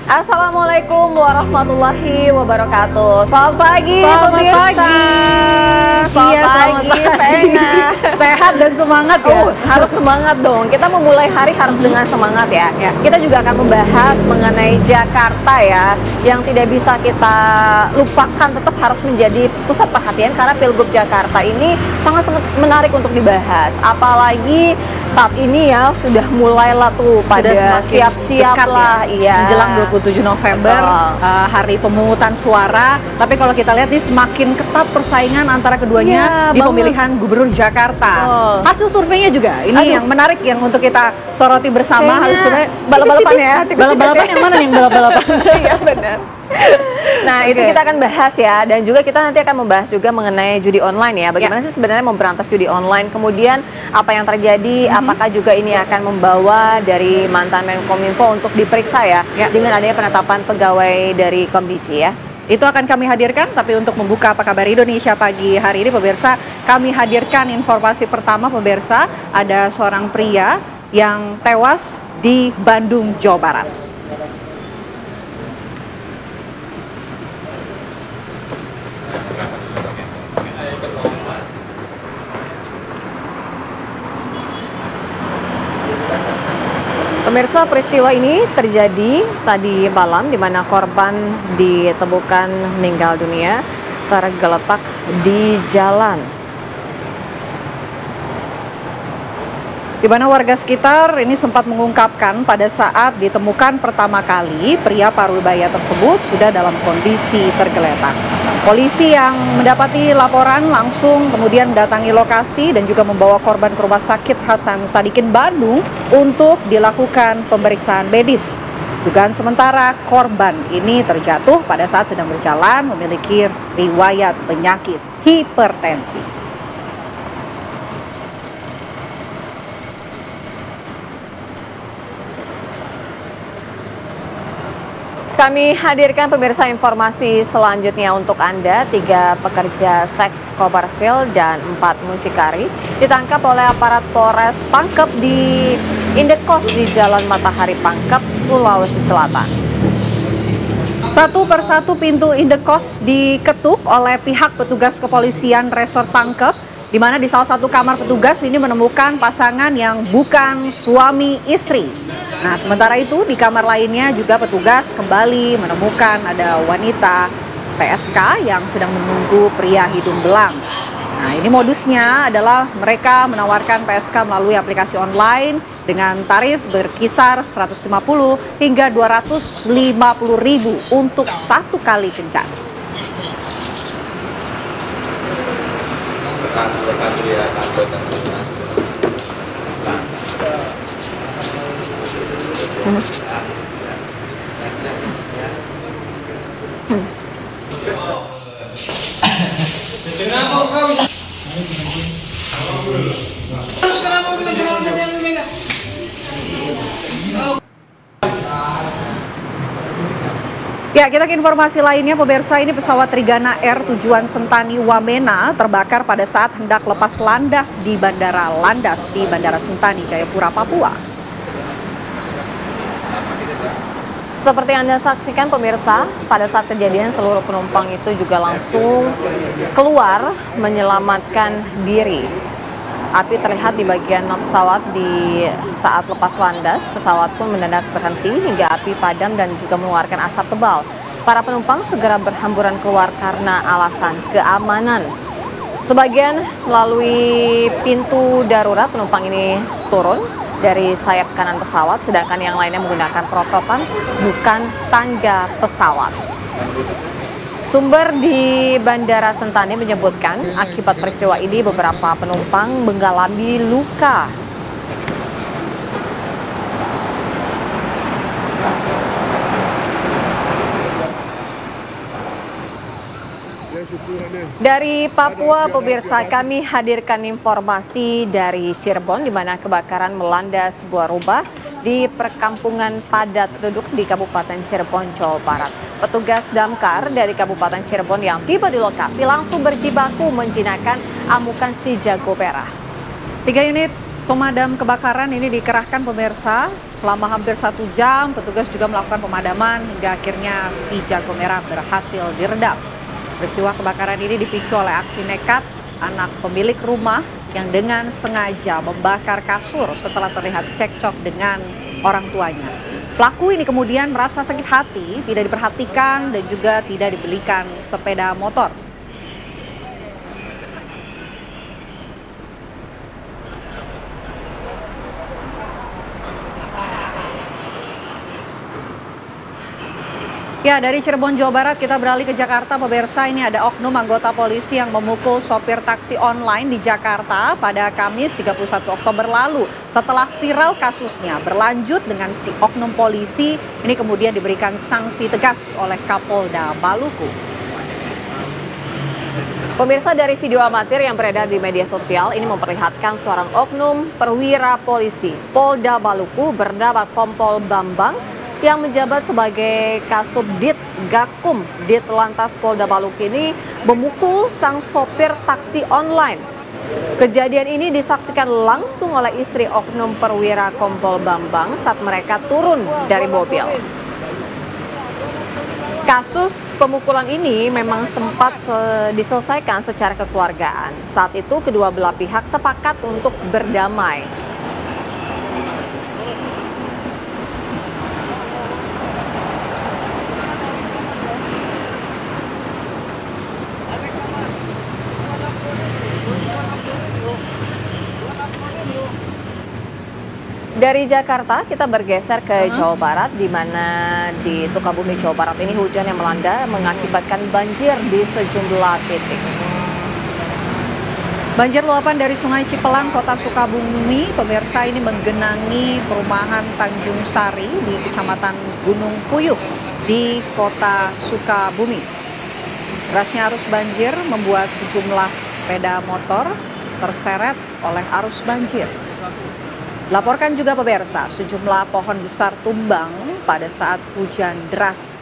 Assalamualaikum warahmatullahi wabarakatuh. Selamat pagi pemirsa. Selamat pagi Vena. Sehat dan semangat ya. Harus semangat dong. Kita memulai hari harus dengan semangat ya. Kita juga akan membahas mengenai Jakarta ya, yang tidak bisa kita lupakan, tetap harus menjadi pusat perhatian karena Pilgub Jakarta ini sangat-sangat menarik untuk dibahas. Apalagi saat ini ya sudah mulailah tuh pada siap-siap lah ya, menjelang 27 November hari pemungutan suara. Tapi kalau kita lihat ini semakin ketat persaingan antara keduanya di pemilihan Gubernur Jakarta. Hasil surveinya juga ini yang menarik yang untuk kita soroti bersama. Harus balap-balapan ya. Balap-balapan yang mana nih yang balap-balapan? Iya benar. Nah itu kita akan bahas ya, dan juga kita nanti akan membahas juga mengenai judi online ya. Bagaimana sih sebenarnya memberantas judi online, kemudian apa yang terjadi, apakah juga ini akan membawa dari mantan Menkominfo untuk diperiksa ya, dengan adanya penetapan pegawai dari Komdiji ya. Itu akan kami hadirkan, tapi untuk membuka Apa Kabar Indonesia pagi hari ini pemirsa, kami hadirkan informasi pertama pemirsa, ada seorang pria yang tewas di Bandung, Jawa Barat. Pemirsa, peristiwa ini terjadi tadi malam di mana korban ditemukan meninggal dunia tergeletak di jalan. Di mana warga sekitar ini sempat mengungkapkan pada saat ditemukan pertama kali pria Parubaya tersebut sudah dalam kondisi tergeletak. Polisi yang mendapati laporan langsung kemudian mendatangi lokasi dan juga membawa korban ke Rumah Sakit Hasan Sadikin Bandung untuk dilakukan pemeriksaan medis. Dugaan sementara korban ini terjatuh pada saat sedang berjalan, memiliki riwayat penyakit hipertensi. Kami hadirkan pemirsa informasi selanjutnya untuk Anda. 3 pekerja seks komersil dan 4 mucikari ditangkap oleh aparat Polres Pangkep di Indekos di Jalan Matahari Pangkep, Sulawesi Selatan. Satu persatu pintu Indekos diketuk oleh pihak petugas kepolisian Resort Pangkep, di mana di salah satu kamar petugas ini menemukan pasangan yang bukan suami istri. Nah, sementara itu di kamar lainnya juga petugas kembali menemukan ada wanita PSK yang sedang menunggu pria hidung belang. Nah, ini modusnya adalah mereka menawarkan PSK melalui aplikasi online dengan tarif berkisar 150 hingga 250 ribu untuk 1 kali kencan. Ya, kita ke informasi lainnya pemirsa. Ini pesawat Trigana Air tujuan Sentani Wamena terbakar pada saat hendak lepas landas di Bandara Sentani, Jayapura, Papua. Seperti Anda saksikan pemirsa, pada saat kejadian seluruh penumpang itu juga langsung keluar menyelamatkan diri. Api terlihat di bagian pesawat di saat lepas landas. Pesawat pun mendadak berhenti hingga api padam dan juga mengeluarkan asap tebal. Para penumpang segera berhamburan keluar karena alasan keamanan. Sebagian melalui pintu darurat penumpang ini turun dari sayap kanan pesawat, sedangkan yang lainnya menggunakan perosotan bukan tangga pesawat. Sumber di Bandara Sentani menyebutkan akibat peristiwa ini beberapa penumpang mengalami luka. Dari Papua, pemirsa, kami hadirkan informasi dari Cirebon di mana kebakaran melanda sebuah rumah di perkampungan padat penduduk di Kabupaten Cirebon, Jawa Barat. Petugas damkar dari Kabupaten Cirebon yang tiba di lokasi langsung berjibaku menjinakkan amukan si jago merah. 3 unit pemadam kebakaran ini dikerahkan pemirsa Selama hampir 1 jam, petugas juga melakukan pemadaman hingga akhirnya si jago merah berhasil diredam. Peristiwa kebakaran ini dipicu oleh aksi nekat anak pemilik rumah yang dengan sengaja membakar kasur setelah terlihat cekcok dengan orang tuanya. Pelaku ini kemudian merasa sakit hati, tidak diperhatikan dan juga tidak dibelikan sepeda motor. Ya, dari Cirebon, Jawa Barat kita beralih ke Jakarta. Pemirsa, ini ada oknum anggota polisi yang memukul sopir taksi online di Jakarta pada Kamis 31 Oktober lalu. Setelah viral kasusnya berlanjut dengan si oknum polisi ini kemudian diberikan sanksi tegas oleh Kapolda Maluku. Pemirsa, dari video amatir yang beredar di media sosial ini memperlihatkan seorang oknum perwira polisi Polda Maluku bernama Kompol Bambang yang menjabat sebagai Kasubdit Gakum Ditlantas Polda Maluku ini memukul sang sopir taksi online. Kejadian ini disaksikan langsung oleh istri oknum perwira Kompol Bambang saat mereka turun dari mobil. Kasus pemukulan ini memang sempat diselesaikan secara kekeluargaan. Saat itu kedua belah pihak sepakat untuk berdamai. Dari Jakarta kita bergeser ke Jawa Barat, di mana di Sukabumi, Jawa Barat ini hujan yang melanda mengakibatkan banjir di sejumlah titik. Banjir luapan dari Sungai Cipelang, Kota Sukabumi, pemirsa, ini menggenangi perumahan Tanjung Sari di Kecamatan Gunung Puyuh di Kota Sukabumi. Derasnya arus banjir membuat sejumlah sepeda motor terseret oleh arus banjir. Laporkan juga pemirsa, sejumlah pohon besar tumbang pada saat hujan deras.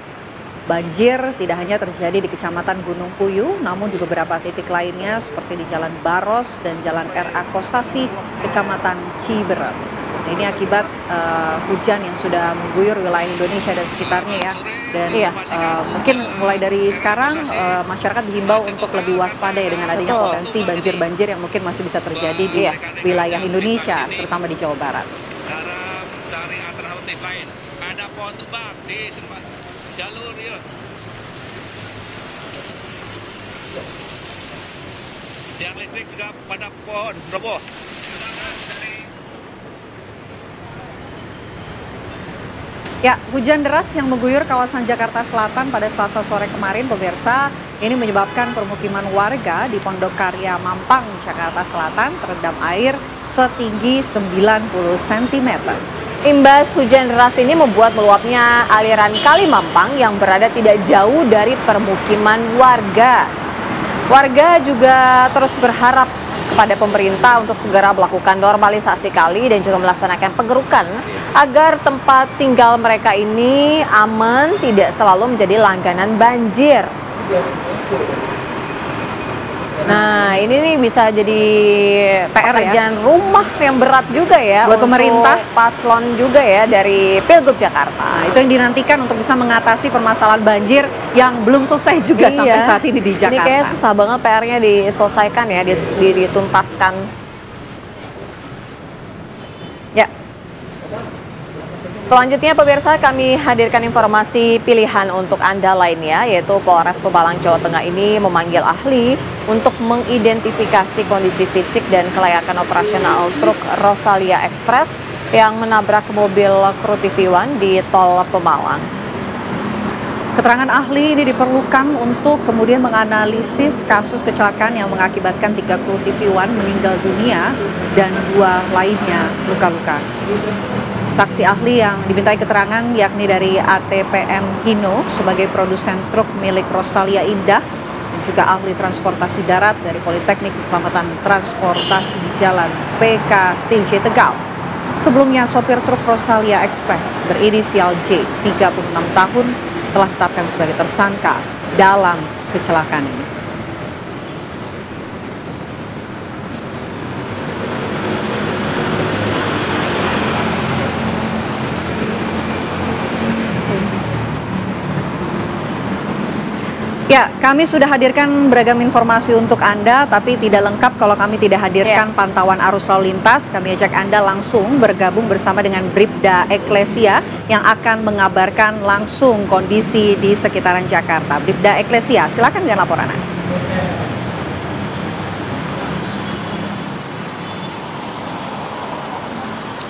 Banjir tidak hanya terjadi di Kecamatan Gunung Puyuh, namun di beberapa titik lainnya seperti di Jalan Baros dan Jalan R.A. Kosasi, Kecamatan Ciberem. Ini akibat hujan yang sudah mengguyur wilayah Indonesia dan sekitarnya ya. Dan mungkin mulai dari sekarang masyarakat dihimbau untuk lebih waspada ya dengan adanya potensi banjir-banjir yang mungkin masih bisa terjadi di wilayah Indonesia, terutama di Jawa Barat. Dari alternatif lain, ada pohon tumbang di jalur ya. Tiang listrik juga pada pohon roboh. Ya, hujan deras yang mengguyur kawasan Jakarta Selatan pada Selasa sore kemarin, pemirsa, ini menyebabkan permukiman warga di Pondok Karya Mampang, Jakarta Selatan terendam air setinggi 90 cm. Imbas hujan deras ini membuat meluapnya aliran Kali Mampang yang berada tidak jauh dari permukiman warga. Warga juga terus berharap kepada pemerintah untuk segera melakukan normalisasi kali dan juga melaksanakan pengerukan agar tempat tinggal mereka ini aman, tidak selalu menjadi langganan banjir. Nah, ini nih bisa jadi pekerjaan rumah yang berat juga ya buat pemerintah, paslon juga ya dari Pilgub Jakarta. Itu yang dinantikan untuk bisa mengatasi permasalahan banjir yang belum selesai juga sampai saat ini di Jakarta. Ini kayaknya susah banget PR-nya diselesaikan ya, dituntaskan. Ya. Selanjutnya pemirsa, kami hadirkan informasi pilihan untuk Anda lainnya, yaitu Polres Pemalang, Jawa Tengah ini memanggil ahli untuk mengidentifikasi kondisi fisik dan kelayakan operasional truk Rosalia Express yang menabrak mobil kru TV1 di Tol Pemalang. Keterangan ahli ini diperlukan untuk kemudian menganalisis kasus kecelakaan yang mengakibatkan 3 kru TV1 meninggal dunia dan 2 lainnya luka-luka. Saksi ahli yang dimintai keterangan yakni dari ATPM Hino sebagai produsen truk milik Rosalia Indah dan juga ahli transportasi darat dari Politeknik Keselamatan Transportasi Jalan PKTJ Tegal. Sebelumnya sopir truk Rosalia Express berinisial J, 36 tahun, telah ditetapkan sebagai tersangka dalam kecelakaan ini. Ya, kami sudah hadirkan beragam informasi untuk Anda, tapi tidak lengkap kalau kami tidak hadirkan pantauan arus lalu lintas. Kami ajak Anda langsung bergabung bersama dengan Bribda Eklesia yang akan mengabarkan langsung kondisi di sekitaran Jakarta. Bribda Eklesia, silakan dengan laporan Anda.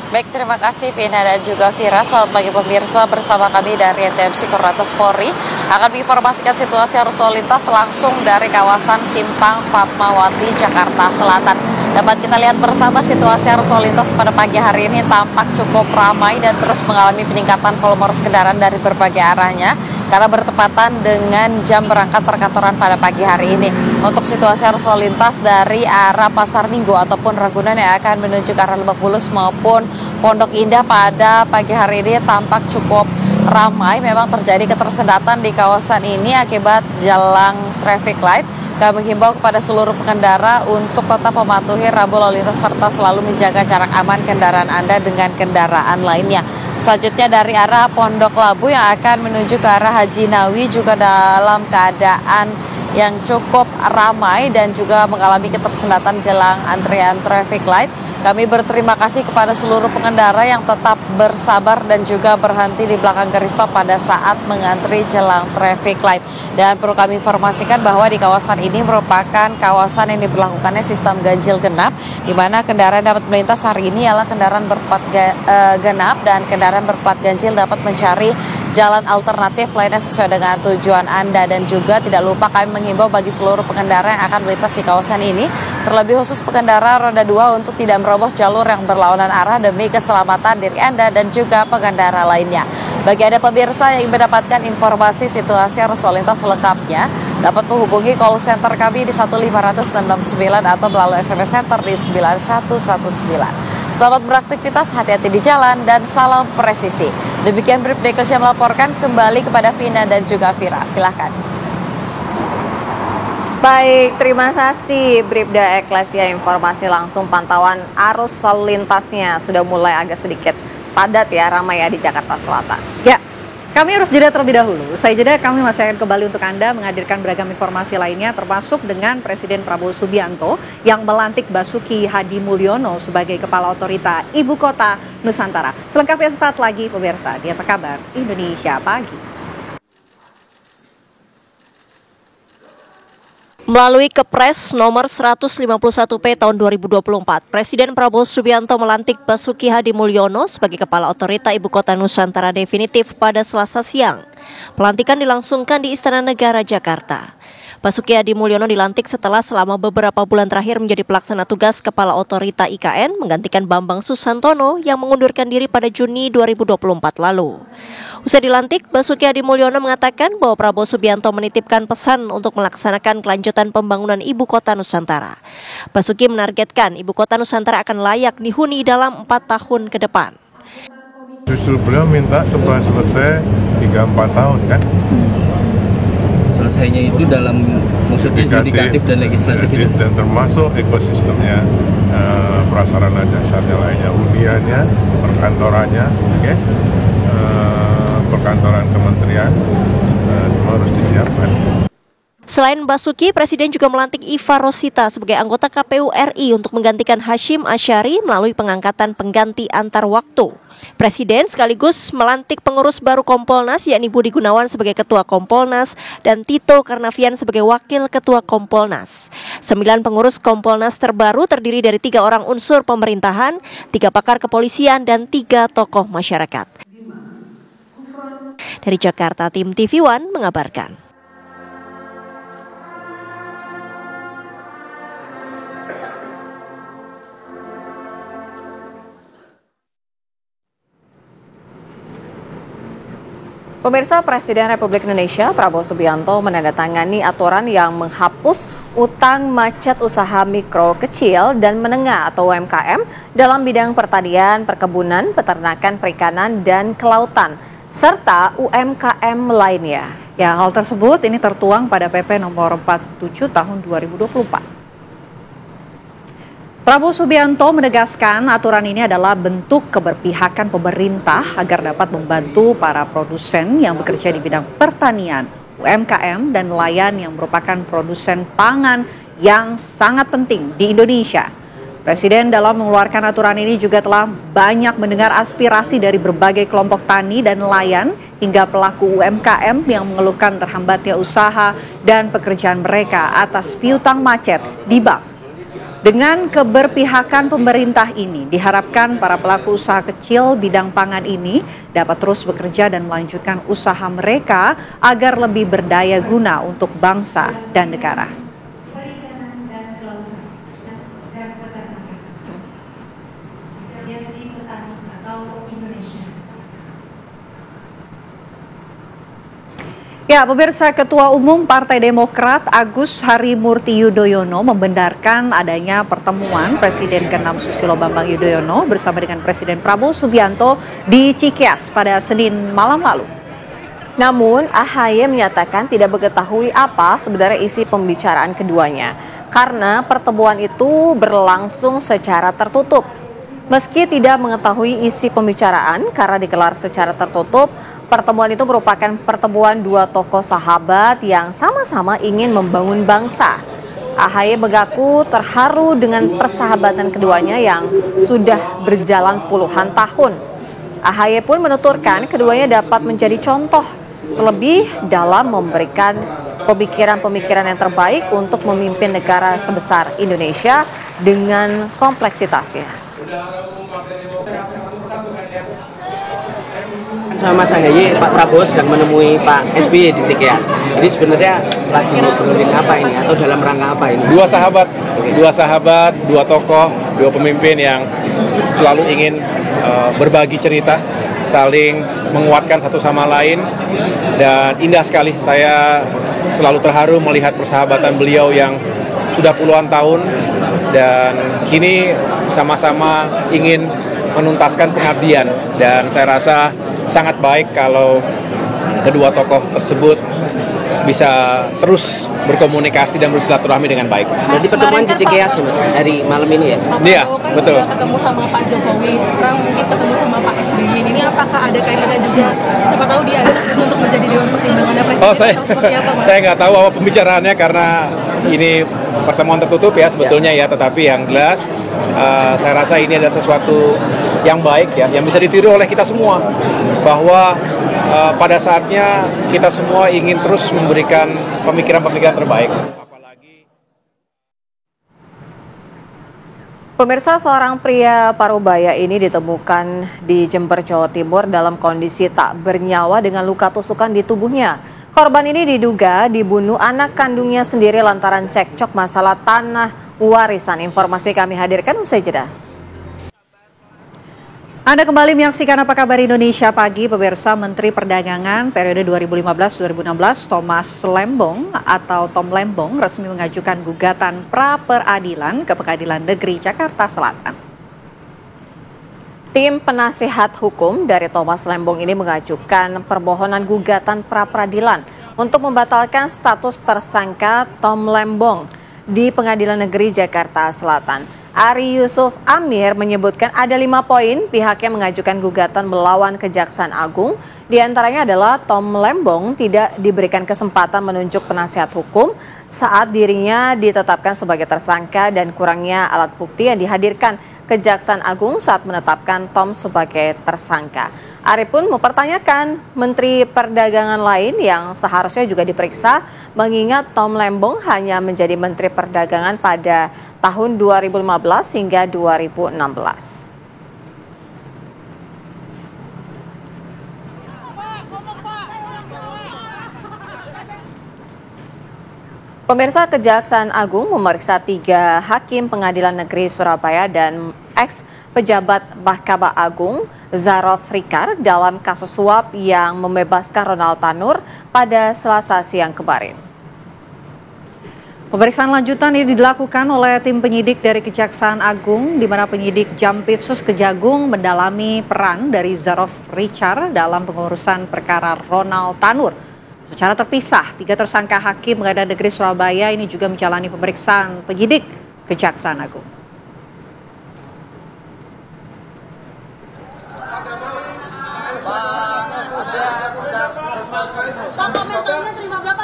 Baik, terima kasih Vina dan juga Vira. Selamat pagi pemirsa, bersama kami dari NTMC Korlantas Polri akan menginformasikan situasi arus lalu lintas langsung dari kawasan Simpang Fatmawati, Jakarta Selatan. Dapat kita lihat bersama situasi arus lalu lintas pada pagi hari ini tampak cukup ramai dan terus mengalami peningkatan volume arus kendaraan dari berbagai arahnya karena bertepatan dengan jam berangkat perkantoran pada pagi hari ini. Untuk situasi arus lalu lintas dari arah Pasar Minggu ataupun Ragunan yang akan menuju ke arah Lebak Bulus maupun Pondok Indah pada pagi hari ini tampak cukup ramai. Memang terjadi ketersendatan di kawasan ini akibat jalan traffic light. Kami menghimbau kepada seluruh pengendara untuk tetap mematuhi rambu lalu lintas serta selalu menjaga jarak aman kendaraan Anda dengan kendaraan lainnya. Selanjutnya dari arah Pondok Labu yang akan menuju ke arah Haji Nawi juga dalam keadaan yang cukup ramai dan juga mengalami ketersendatan jelang antrian traffic light. Kami berterima kasih kepada seluruh pengendara yang tetap bersabar dan juga berhenti di belakang garis stop pada saat mengantri jelang traffic light. Dan perlu kami informasikan bahwa di kawasan ini merupakan kawasan yang diberlakukannya sistem ganjil genap, di mana kendaraan dapat melintas hari ini adalah kendaraan berplat genap dan kendaraan berplat ganjil dapat mencari jalan alternatif lainnya sesuai dengan tujuan Anda. Dan juga tidak lupa kami menghimbau bagi seluruh pengendara yang akan melintas di kawasan ini, terlebih khusus pengendara roda 2 untuk tidak merobos jalur yang berlawanan arah demi keselamatan diri Anda dan juga pengendara lainnya. Bagi Anda pemirsa yang ingin mendapatkan informasi situasi arus lalu lintas selengkapnya, dapat menghubungi call center kami di 15669 atau melalui SMS center di 9119. Selamat beraktivitas, hati-hati di jalan, dan salam presisi. Demikian Bribda Eklesia melaporkan, kembali kepada Vina dan juga Vira. Silahkan. Baik, terima kasih Bribda Eklesia, informasi langsung pantauan arus lalu lintasnya sudah mulai agak sedikit padat ya, ramai ya di Jakarta Selatan. Ya, kami harus jeda terlebih dahulu. Usai jeda kami masih akan kembali untuk Anda menghadirkan beragam informasi lainnya termasuk dengan Presiden Prabowo Subianto yang melantik Basuki Hadi Mulyono sebagai Kepala Otorita Ibu Kota Nusantara. Selengkapnya sesaat lagi pemirsa di Apa Kabar Indonesia Pagi. Melalui Kepres nomor 151P tahun 2024, Presiden Prabowo Subianto melantik Basuki Hadi Mulyono sebagai Kepala Otorita Ibu Kota Nusantara definitif pada Selasa siang. Pelantikan dilangsungkan di Istana Negara, Jakarta. Basuki Hadi Mulyono dilantik setelah selama beberapa bulan terakhir menjadi pelaksana tugas Kepala Otorita IKN menggantikan Bambang Susantono yang mengundurkan diri pada Juni 2024 lalu. Usai dilantik, Basuki Hadi Mulyono mengatakan bahwa Prabowo Subianto menitipkan pesan untuk melaksanakan kelanjutan pembangunan Ibu Kota Nusantara. Basuki menargetkan Ibu Kota Nusantara akan layak dihuni dalam 4 tahun ke depan. Justru beliau minta supaya selesai 3-4 tahun kan? Selesainya itu dalam maksudnya yudikatif dan legislatif itu? Dan termasuk ekosistemnya, prasarana dasarnya lainnya, huniannya, perkantorannya, okay? Perkantoran kementerian, semua harus disiapkan. Selain Basuki, Presiden juga melantik Iva Rosita sebagai anggota KPU RI untuk menggantikan Hashim Asyari melalui pengangkatan pengganti antar waktu. Presiden sekaligus melantik pengurus baru Kompolnas yakni Budi Gunawan sebagai Ketua Kompolnas dan Tito Karnavian sebagai Wakil Ketua Kompolnas. 9 pengurus Kompolnas terbaru terdiri dari 3 orang unsur pemerintahan, 3 pakar kepolisian, dan 3 tokoh masyarakat. Dari Jakarta, tim TV One mengabarkan. Pemirsa, Presiden Republik Indonesia Prabowo Subianto menandatangani aturan yang menghapus utang macet usaha mikro, kecil, dan menengah atau UMKM dalam bidang pertanian, perkebunan, peternakan, perikanan, dan kelautan, serta UMKM lainnya. Ya, hal tersebut ini tertuang pada PP nomor 47 tahun 2024. Prabowo Subianto menegaskan aturan ini adalah bentuk keberpihakan pemerintah agar dapat membantu para produsen yang bekerja di bidang pertanian, UMKM dan nelayan yang merupakan produsen pangan yang sangat penting di Indonesia. Presiden dalam mengeluarkan aturan ini juga telah banyak mendengar aspirasi dari berbagai kelompok tani dan nelayan hingga pelaku UMKM yang mengeluhkan terhambatnya usaha dan pekerjaan mereka atas piutang macet di bank. Dengan keberpihakan pemerintah ini, diharapkan para pelaku usaha kecil bidang pangan ini dapat terus bekerja dan melanjutkan usaha mereka agar lebih berdaya guna untuk bangsa dan negara. Ya, pemirsa, Ketua Umum Partai Demokrat Agus Harimurti Yudhoyono membenarkan adanya pertemuan Presiden ke-6 Susilo Bambang Yudhoyono bersama dengan Presiden Prabowo Subianto di Cikeas pada Senin malam lalu. Namun, AHY menyatakan tidak mengetahui apa sebenarnya isi pembicaraan keduanya karena pertemuan itu berlangsung secara tertutup. Meski tidak mengetahui isi pembicaraan karena digelar secara tertutup, pertemuan itu merupakan pertemuan dua tokoh sahabat yang sama-sama ingin membangun bangsa. AHY mengaku terharu dengan persahabatan keduanya yang sudah berjalan puluhan tahun. AHY pun menuturkan keduanya dapat menjadi contoh, terlebih dalam memberikan pemikiran-pemikiran yang terbaik untuk memimpin negara sebesar Indonesia dengan kompleksitasnya. Sama Mas AHY, Pak Prabowo sedang menemui Pak SBY di Cikeas. Jadi sebenarnya lagi ngobrolin apa ini atau dalam rangka apa ini? Dua sahabat, dua tokoh, dua pemimpin yang selalu ingin berbagi cerita, saling menguatkan satu sama lain, dan indah sekali. Saya selalu terharu melihat persahabatan beliau yang sudah puluhan tahun dan kini sama-sama ingin menuntaskan pengabdian, dan saya rasa sangat baik kalau kedua tokoh tersebut bisa terus berkomunikasi dan bersilaturahmi dengan baik. Jadi pertemuan di Cikeas Mas hari malam ini ya? Iya, betul. Sudah ketemu sama Pak Jokowi, sekarang mungkin ketemu sama Pak SBY. Ini apakah ada kaitannya juga? Siapa tahu dia ajak itu untuk menjadi dewan pertimbangan presiden. Saya nggak tahu apa pembicaraannya karena ini pertemuan tertutup ya sebetulnya ya. Tetapi yang jelas saya rasa ini adalah sesuatu yang baik ya, yang bisa ditiru oleh kita semua, bahwa pada saatnya kita semua ingin terus memberikan pemikiran-pemikiran terbaik. Pemirsa, seorang pria parubaya ini ditemukan di Jember, Jawa Timur dalam kondisi tak bernyawa dengan luka tusukan di tubuhnya. Korban ini diduga dibunuh anak kandungnya sendiri lantaran cekcok masalah tanah warisan. Informasi kami hadirkan usai jeda. Anda kembali menyaksikan Apa Kabar Indonesia Pagi, pemirsa. Menteri Perdagangan periode 2015-2016 Thomas Lembong atau Tom Lembong resmi mengajukan gugatan pra-peradilan ke Pengadilan Negeri Jakarta Selatan. Tim penasihat hukum dari Thomas Lembong ini mengajukan permohonan gugatan pra-peradilan untuk membatalkan status tersangka Tom Lembong di Pengadilan Negeri Jakarta Selatan. Ari Yusuf Amir menyebutkan ada 5 poin pihaknya mengajukan gugatan melawan Kejaksaan Agung. Di antaranya adalah Tom Lembong tidak diberikan kesempatan menunjuk penasihat hukum saat dirinya ditetapkan sebagai tersangka dan kurangnya alat bukti yang dihadirkan Kejaksaan Agung saat menetapkan Tom sebagai tersangka. Ari pun mempertanyakan Menteri Perdagangan lain yang seharusnya juga diperiksa, mengingat Tom Lembong hanya menjadi Menteri Perdagangan pada tahun 2015 hingga 2016. Pemirsa, Kejaksaan Agung memeriksa 3 hakim Pengadilan Negeri Surabaya dan ex-pejabat Mahkamah Agung Zarof Rikar dalam kasus suap yang membebaskan Ronald Tanur pada Selasa siang kemarin. Pemeriksaan lanjutan ini dilakukan oleh tim penyidik dari Kejaksaan Agung, di mana penyidik Jampitsus Kejagung mendalami peran dari Zarof Rikar dalam pengurusan perkara Ronald Tanur. Secara terpisah, 3 tersangka hakim Pengadilan Negeri Surabaya ini juga menjalani pemeriksaan penyidik Kejaksaan Agung. Pak, komentarnya terima berapa?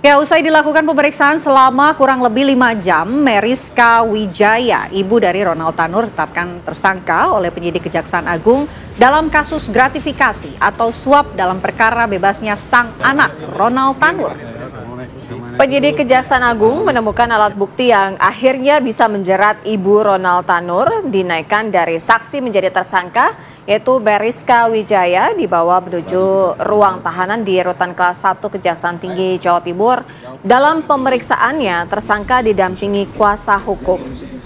Ya, usai dilakukan pemeriksaan selama kurang lebih 5 jam, Meriska Wijaya, ibu dari Ronald Tanur, ditetapkan tersangka oleh penyidik Kejaksaan Agung dalam kasus gratifikasi atau suap dalam perkara bebasnya sang anak, Ronald Tanur. Penyidik Kejaksaan Agung menemukan alat bukti yang akhirnya bisa menjerat ibu Ronald Tanur, dinaikkan dari saksi menjadi tersangka, yaitu Meriska Wijaya, dibawa menuju ruang tahanan di Rutan Kelas 1 Kejaksaan Tinggi Jawa Timur. Dalam pemeriksaannya, tersangka didampingi kuasa hukum.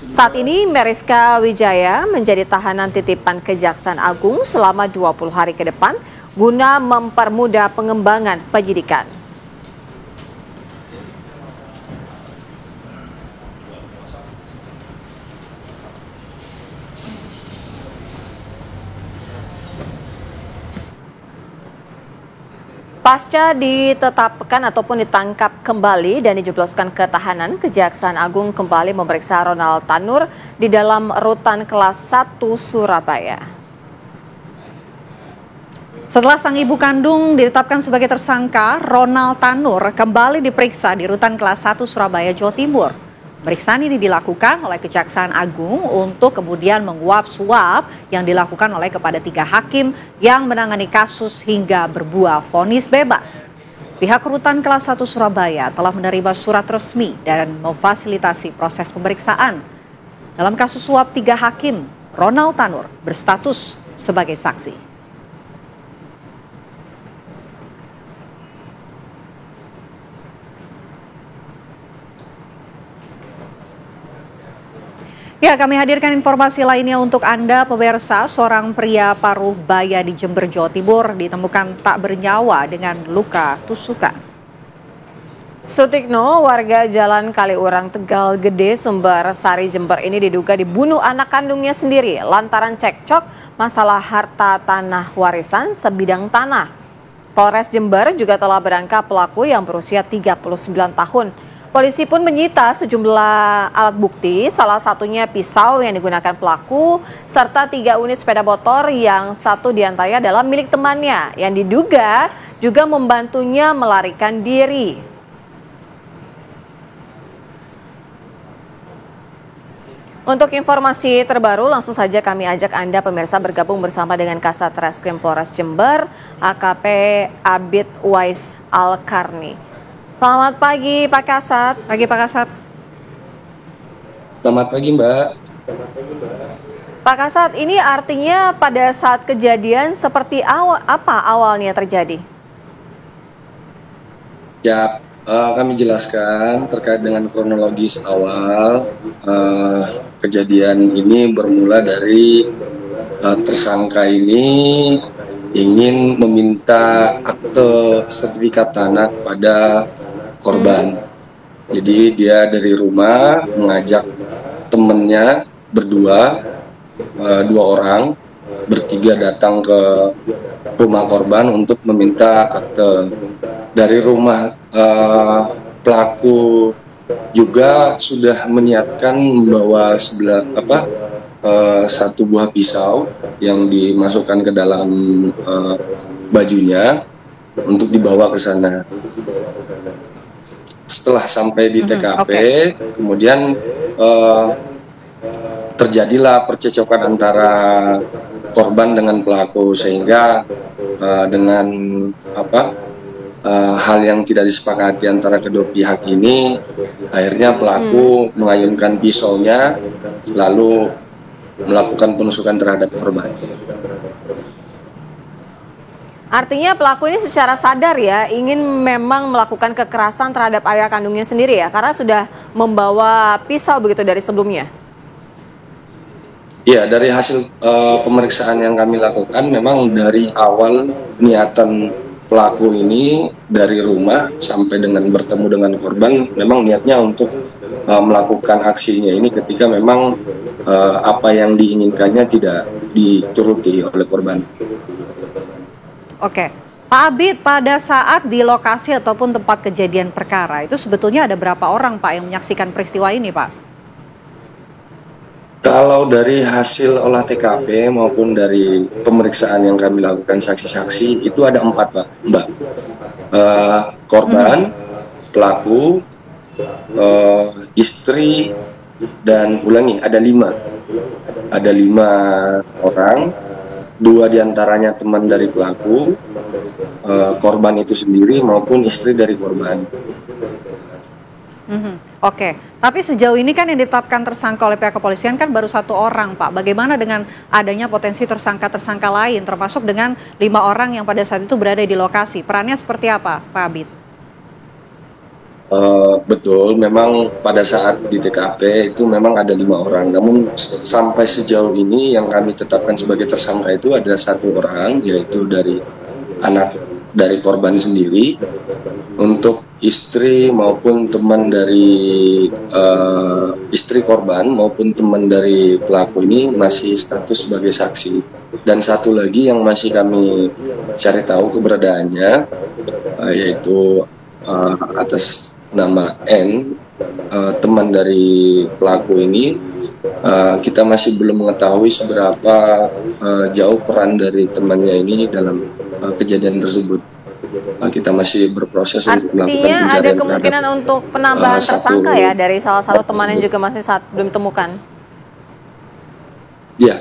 Saat ini Meriska Wijaya menjadi tahanan titipan Kejaksaan Agung selama 20 hari ke depan guna mempermudah pengembangan penyidikan. Pasca ditetapkan ataupun ditangkap kembali dan dijebloskan ke tahanan, Kejaksaan Agung kembali memeriksa Ronald Tanur di dalam Rutan Kelas 1 Surabaya. Setelah sang ibu kandung ditetapkan sebagai tersangka, Ronald Tanur kembali diperiksa di Rutan Kelas 1 Surabaya, Jawa Timur. Pemeriksaan ini dilakukan oleh Kejaksaan Agung untuk kemudian menguap suap yang dilakukan oleh kepada 3 hakim yang menangani kasus hingga berbuah vonis bebas. Pihak Rutan Kelas 1 Surabaya telah menerima surat resmi dan memfasilitasi proses pemeriksaan. Dalam kasus suap 3 hakim, Ronald Tanur berstatus sebagai saksi. Ya, kami hadirkan informasi lainnya untuk Anda, pemirsa. Seorang pria paruh baya di Jember, Jawa Timur ditemukan tak bernyawa dengan luka tusukan. Sutikno, warga Jalan Kaliurang, Tegal Gede, Sumber Sari, Jember ini diduga dibunuh anak kandungnya sendiri lantaran cekcok masalah harta tanah warisan sebidang tanah. Polres Jember juga telah berangkat pelaku yang berusia 39 tahun. Polisi pun menyita sejumlah alat bukti, salah satunya pisau yang digunakan pelaku, serta 3 unit sepeda motor yang 1 diantaranya adalah milik temannya, yang diduga juga membantunya melarikan diri. Untuk informasi terbaru, langsung saja kami ajak Anda pemirsa bergabung bersama dengan Kasat Reskrim Polres Jember, AKP Abid Wais Alkarni. Selamat pagi Pak Kasat. Pagi Pak Kasat. Selamat pagi Mbak. Pak Kasat, ini artinya pada saat kejadian seperti apa awalnya terjadi? Ya, kami jelaskan terkait dengan kronologis awal. Kejadian ini bermula dari tersangka ini ingin meminta akte sertifikat tanah kepada korban. Jadi dia dari rumah mengajak temennya berdua, 2 orang, bertiga datang ke rumah korban untuk meminta akte. Dari rumah pelaku juga sudah meniatkan membawa 1 buah pisau yang dimasukkan ke dalam bajunya untuk dibawa ke sana. Setelah sampai di TKP, kemudian terjadilah percecokan antara korban dengan pelaku, sehingga dengan hal yang tidak disepakati antara kedua pihak ini, akhirnya pelaku mengayunkan pisaunya lalu melakukan penusukan terhadap korban. Artinya pelaku ini secara sadar ya ingin memang melakukan kekerasan terhadap ayah kandungnya sendiri ya, karena sudah membawa pisau begitu dari sebelumnya. Ya, dari hasil pemeriksaan yang kami lakukan, memang dari awal niatan pelaku ini dari rumah sampai dengan bertemu dengan korban, memang niatnya untuk melakukan aksinya ini ketika memang apa yang diinginkannya tidak dituruti oleh korban. Oke, Pak Abid, pada saat di lokasi ataupun tempat kejadian perkara itu sebetulnya ada berapa orang Pak yang menyaksikan peristiwa ini Pak? Kalau dari hasil olah TKP maupun dari pemeriksaan yang kami lakukan saksi-saksi itu ada 4 Pak, Mbak. korban, pelaku, istri, dan ulangi ada 5 orang, 2 diantaranya teman dari pelaku, korban itu sendiri maupun istri dari korban. Oke, tapi sejauh ini kan yang ditetapkan tersangka oleh pihak kepolisian kan baru 1 orang, Pak. Bagaimana dengan adanya potensi tersangka-tersangka lain, termasuk dengan 5 orang yang pada saat itu berada di lokasi? Perannya seperti apa, Pak Abid? Betul, memang pada saat di TKP itu memang ada 5 orang. Namun sampai sejauh ini yang kami tetapkan sebagai tersangka itu ada 1 orang, yaitu dari anak dari korban sendiri. Untuk istri maupun teman dari istri korban maupun teman dari pelaku ini masih status sebagai saksi. Dan 1 lagi yang masih kami cari tahu keberadaannya, yaitu atas nama N, teman dari pelaku ini. Kita masih belum mengetahui seberapa jauh peran dari temannya ini dalam kejadian tersebut. Kita masih berproses untuk melakukan pencarian. Artinya ada kemungkinan untuk penambahan tersangka ya dari salah satu teman yang juga masih belum ditemukan? Ya.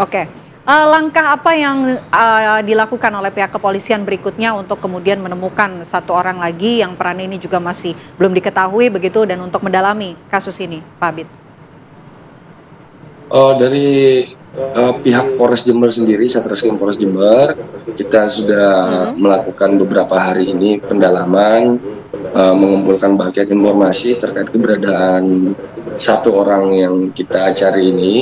Oke. Langkah apa yang dilakukan oleh pihak kepolisian berikutnya untuk kemudian menemukan 1 orang lagi yang peran ini juga masih belum diketahui begitu, dan untuk mendalami kasus ini, Pak Abid? Dari pihak Polres Jember sendiri, Satreskrim Polres Jember, kita sudah melakukan beberapa hari ini pendalaman, mengumpulkan bagian informasi terkait keberadaan 1 orang yang kita cari ini.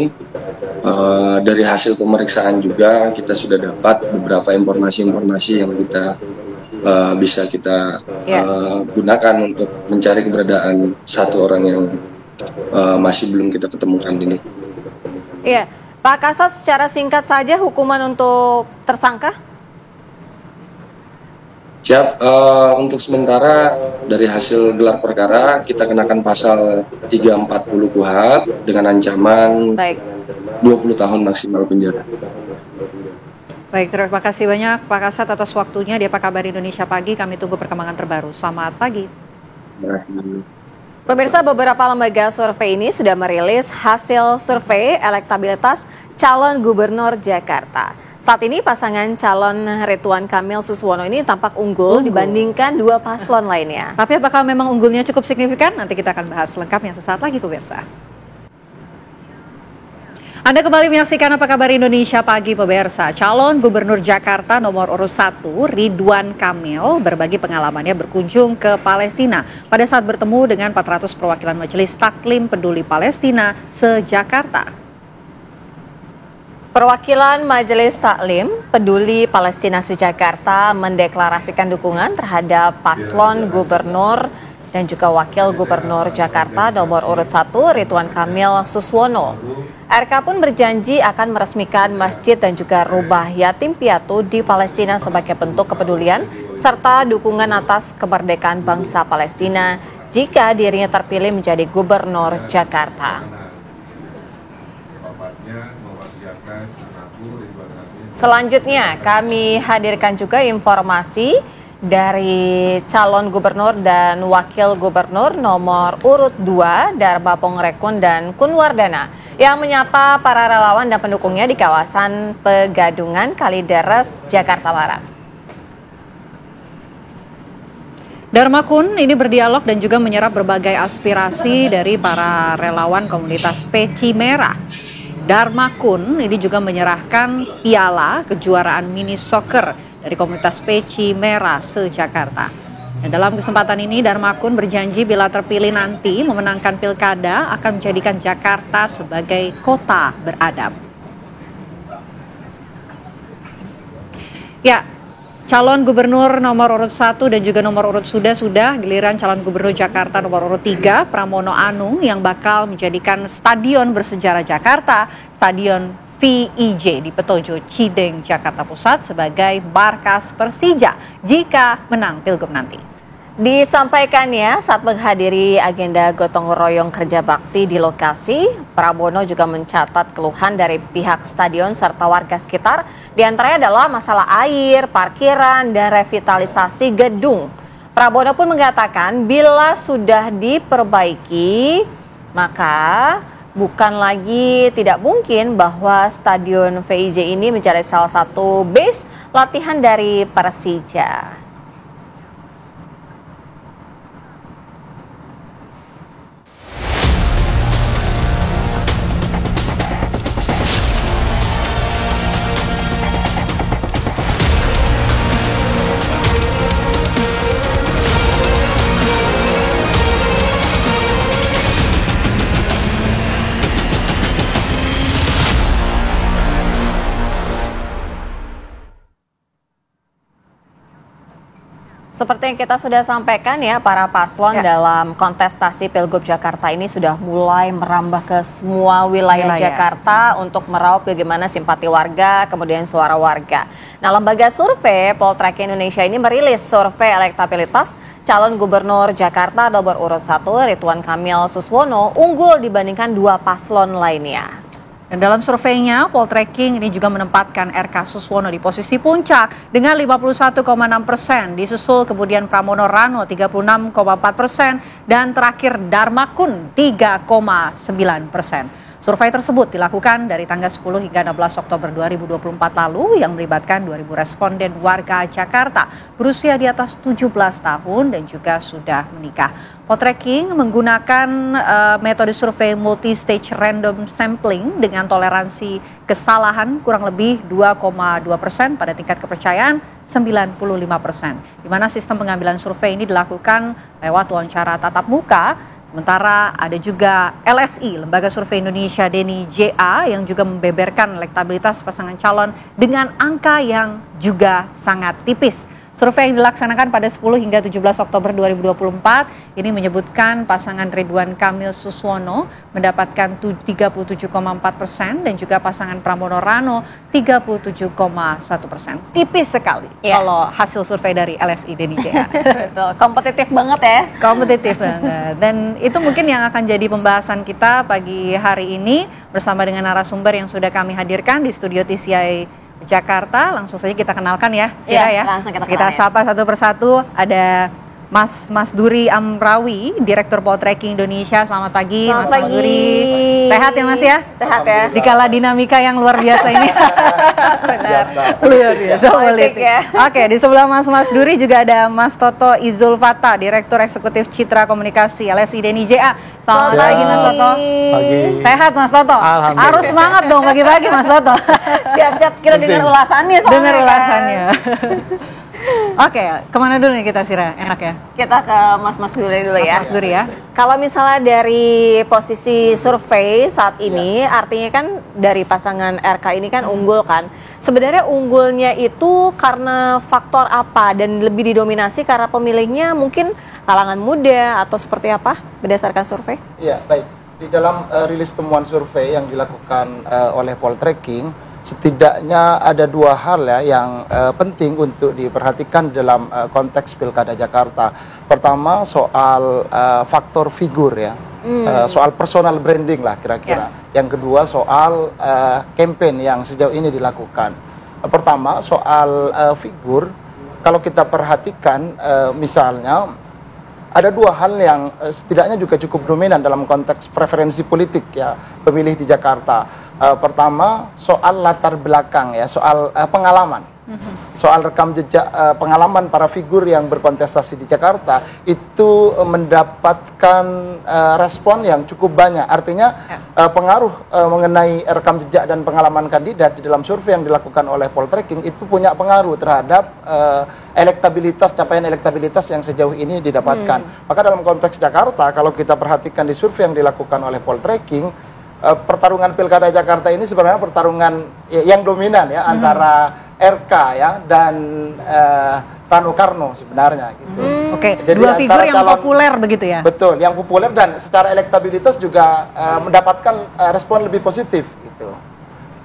Dari hasil pemeriksaan juga kita sudah dapat beberapa informasi-informasi yang kita bisa kita gunakan untuk mencari keberadaan 1 orang yang masih belum kita ketemukan ini. Iya, Pak Kasat, secara singkat saja hukuman untuk tersangka? Siap, untuk sementara dari hasil gelar perkara kita kenakan pasal 340 KUHP dengan ancaman 20 tahun maksimal penjara. Baik, terima kasih banyak Pak Kasat atas waktunya di Apa Kabar Indonesia Pagi. Kami tunggu perkembangan terbaru. Selamat pagi. Terima kasih. Pemirsa, beberapa lembaga survei ini sudah merilis hasil survei elektabilitas calon gubernur Jakarta. Saat ini pasangan calon Ridwan Kamil Suswono ini tampak unggul dibandingkan 2 paslon lainnya. Tapi apakah memang unggulnya cukup signifikan? Nanti kita akan bahas lengkapnya sesaat lagi, pemirsa. Anda kembali menyaksikan Apa Kabar Indonesia Pagi, pemirsa. Calon Gubernur Jakarta nomor urut 1, Ridwan Kamil, berbagi pengalamannya berkunjung ke Palestina pada saat bertemu dengan 400 perwakilan Majelis Taklim Peduli Palestina se-Jakarta. Perwakilan Majelis Taklim Peduli Palestina se-Jakarta mendeklarasikan dukungan terhadap paslon gubernur dan juga wakil gubernur Jakarta nomor urut 1, Ridwan Kamil Suswono. RK pun berjanji akan meresmikan masjid dan juga rumah yatim piatu di Palestina sebagai bentuk kepedulian serta dukungan atas kemerdekaan bangsa Palestina jika dirinya terpilih menjadi gubernur Jakarta. Selanjutnya kami hadirkan juga informasi dari calon gubernur dan wakil gubernur nomor urut 2 Dharma Pongrekun dan Kunwardana yang menyapa para relawan dan pendukungnya di kawasan Pegadungan Kalideres, Jakarta Barat. Dharma Kun ini berdialog dan juga menyerap berbagai aspirasi dari para relawan komunitas Peci Merah. Dharma Kun ini juga menyerahkan piala kejuaraan mini soccer dari komunitas Peci Merah se-Jakarta. Dan dalam kesempatan ini Dharma Kun berjanji bila terpilih nanti memenangkan pilkada akan menjadikan Jakarta sebagai kota beradab. Ya, calon gubernur nomor urut 1 dan juga nomor urut sudah giliran calon gubernur Jakarta nomor urut 3 Pramono Anung yang bakal menjadikan stadion bersejarah Jakarta, Stadion VIJ di Petojo Cideng, Jakarta Pusat sebagai markas Persija jika menang Pilgub nanti. Disampaikannya saat menghadiri agenda gotong royong kerja bakti di lokasi, Prabowo juga mencatat keluhan dari pihak stadion serta warga sekitar, diantaranya adalah masalah air, parkiran, dan revitalisasi gedung. Prabowo pun mengatakan bila sudah diperbaiki, maka bukan lagi tidak mungkin bahwa stadion VIJ ini menjadi salah satu base latihan dari Persija. Seperti yang kita sudah sampaikan ya, para paslon dalam kontestasi Pilgub Jakarta ini sudah mulai merambah ke semua wilayah Jakarta untuk meraup bagaimana simpati warga, kemudian suara warga. Nah, lembaga survei Poltreking Indonesia ini merilis survei elektabilitas calon gubernur Jakarta nomor urut 1 Ridwan Kamil Suswono unggul dibandingkan dua paslon lainnya. Dan dalam surveinya, Poltreking ini juga menempatkan RK Suswono di posisi puncak dengan 51,6%, disusul kemudian Pramono Rano 36,4%, dan terakhir Darmakun 3,9%. Survei tersebut dilakukan dari tanggal 10 hingga 16 Oktober 2024 lalu yang melibatkan 2.000 responden warga Jakarta berusia di atas 17 tahun dan juga sudah menikah. Poltreking menggunakan metode survei multi-stage random sampling dengan toleransi kesalahan kurang lebih 2,2% pada tingkat kepercayaan 95%. Di mana sistem pengambilan survei ini dilakukan lewat wawancara tatap muka. Sementara ada juga LSI, Lembaga Survei Indonesia Deni JA, yang juga membeberkan elektabilitas pasangan calon dengan angka yang juga sangat tipis. Survei yang dilaksanakan pada 10 hingga 17 Oktober 2024 ini menyebutkan pasangan Ridwan Kamil Suswono mendapatkan 37,4% dan juga pasangan Pramono Rano 37,1%. Tipis sekali kalau hasil survei dari LSI Deni JA. Betul, kompetitif banget ya. Kompetitif banget. Dan itu mungkin yang akan jadi pembahasan kita pagi hari ini bersama dengan narasumber yang sudah kami hadirkan di studio TCI Jakarta. Langsung saja kita kenalkan ya, Vira ya. Langsung kita sapa satu persatu. Ada Mas Duri Amrawi, Direktur Poltreking Indonesia. Selamat pagi, Mas Duri. Sehat ya Mas ya? Sehat ya. Dikala dinamika yang luar biasa ini. Luar biasa politik ya. Oke, di sebelah Mas Duri juga ada Mas Toto Izulfata, Direktur Eksekutif Citra Komunikasi LSI Deni JA. Selamat pagi Mas Toto. Pagi. Sehat Mas Toto? Harus semangat dong pagi-pagi Mas Toto. Siap-siap kita dengar ulasannya soalnya. Dengar ulasannya. Oke, kemana dulu nih kita Sira? Enak ya? Kita ke Mas Duri dulu ya. Mas Duri ya. Kalau misalnya dari posisi survei saat ini, artinya kan dari pasangan RK ini kan unggul kan. Sebenarnya unggulnya itu karena faktor apa dan lebih didominasi karena pemilihnya mungkin kalangan muda atau seperti apa berdasarkan survei? Iya, baik. Di dalam rilis temuan survei yang dilakukan oleh Poltreking, setidaknya ada dua hal ya yang penting untuk diperhatikan dalam konteks Pilkada Jakarta. Pertama soal faktor figur ya, soal personal branding lah kira-kira. Yang kedua soal campaign yang sejauh ini dilakukan. Pertama soal figur, kalau kita perhatikan misalnya ada dua hal yang setidaknya juga cukup dominan dalam konteks preferensi politik ya pemilih di Jakarta. Pertama soal latar belakang ya, soal pengalaman, soal rekam jejak pengalaman para figur yang berkontestasi di Jakarta itu mendapatkan respon yang cukup banyak. Artinya pengaruh mengenai rekam jejak dan pengalaman kandidat di dalam survei yang dilakukan oleh Poltreking itu punya pengaruh terhadap elektabilitas, capaian elektabilitas yang sejauh ini didapatkan. Maka dalam konteks Jakarta, kalau kita perhatikan di survei yang dilakukan oleh Poltreking, pertarungan Pilkada Jakarta ini sebenarnya pertarungan yang dominan ya antara RK ya dan Rano Karno sebenarnya gitu. Oke, jadi dua figur yang populer begitu ya? Betul, yang populer dan secara elektabilitas juga mendapatkan respon lebih positif gitu.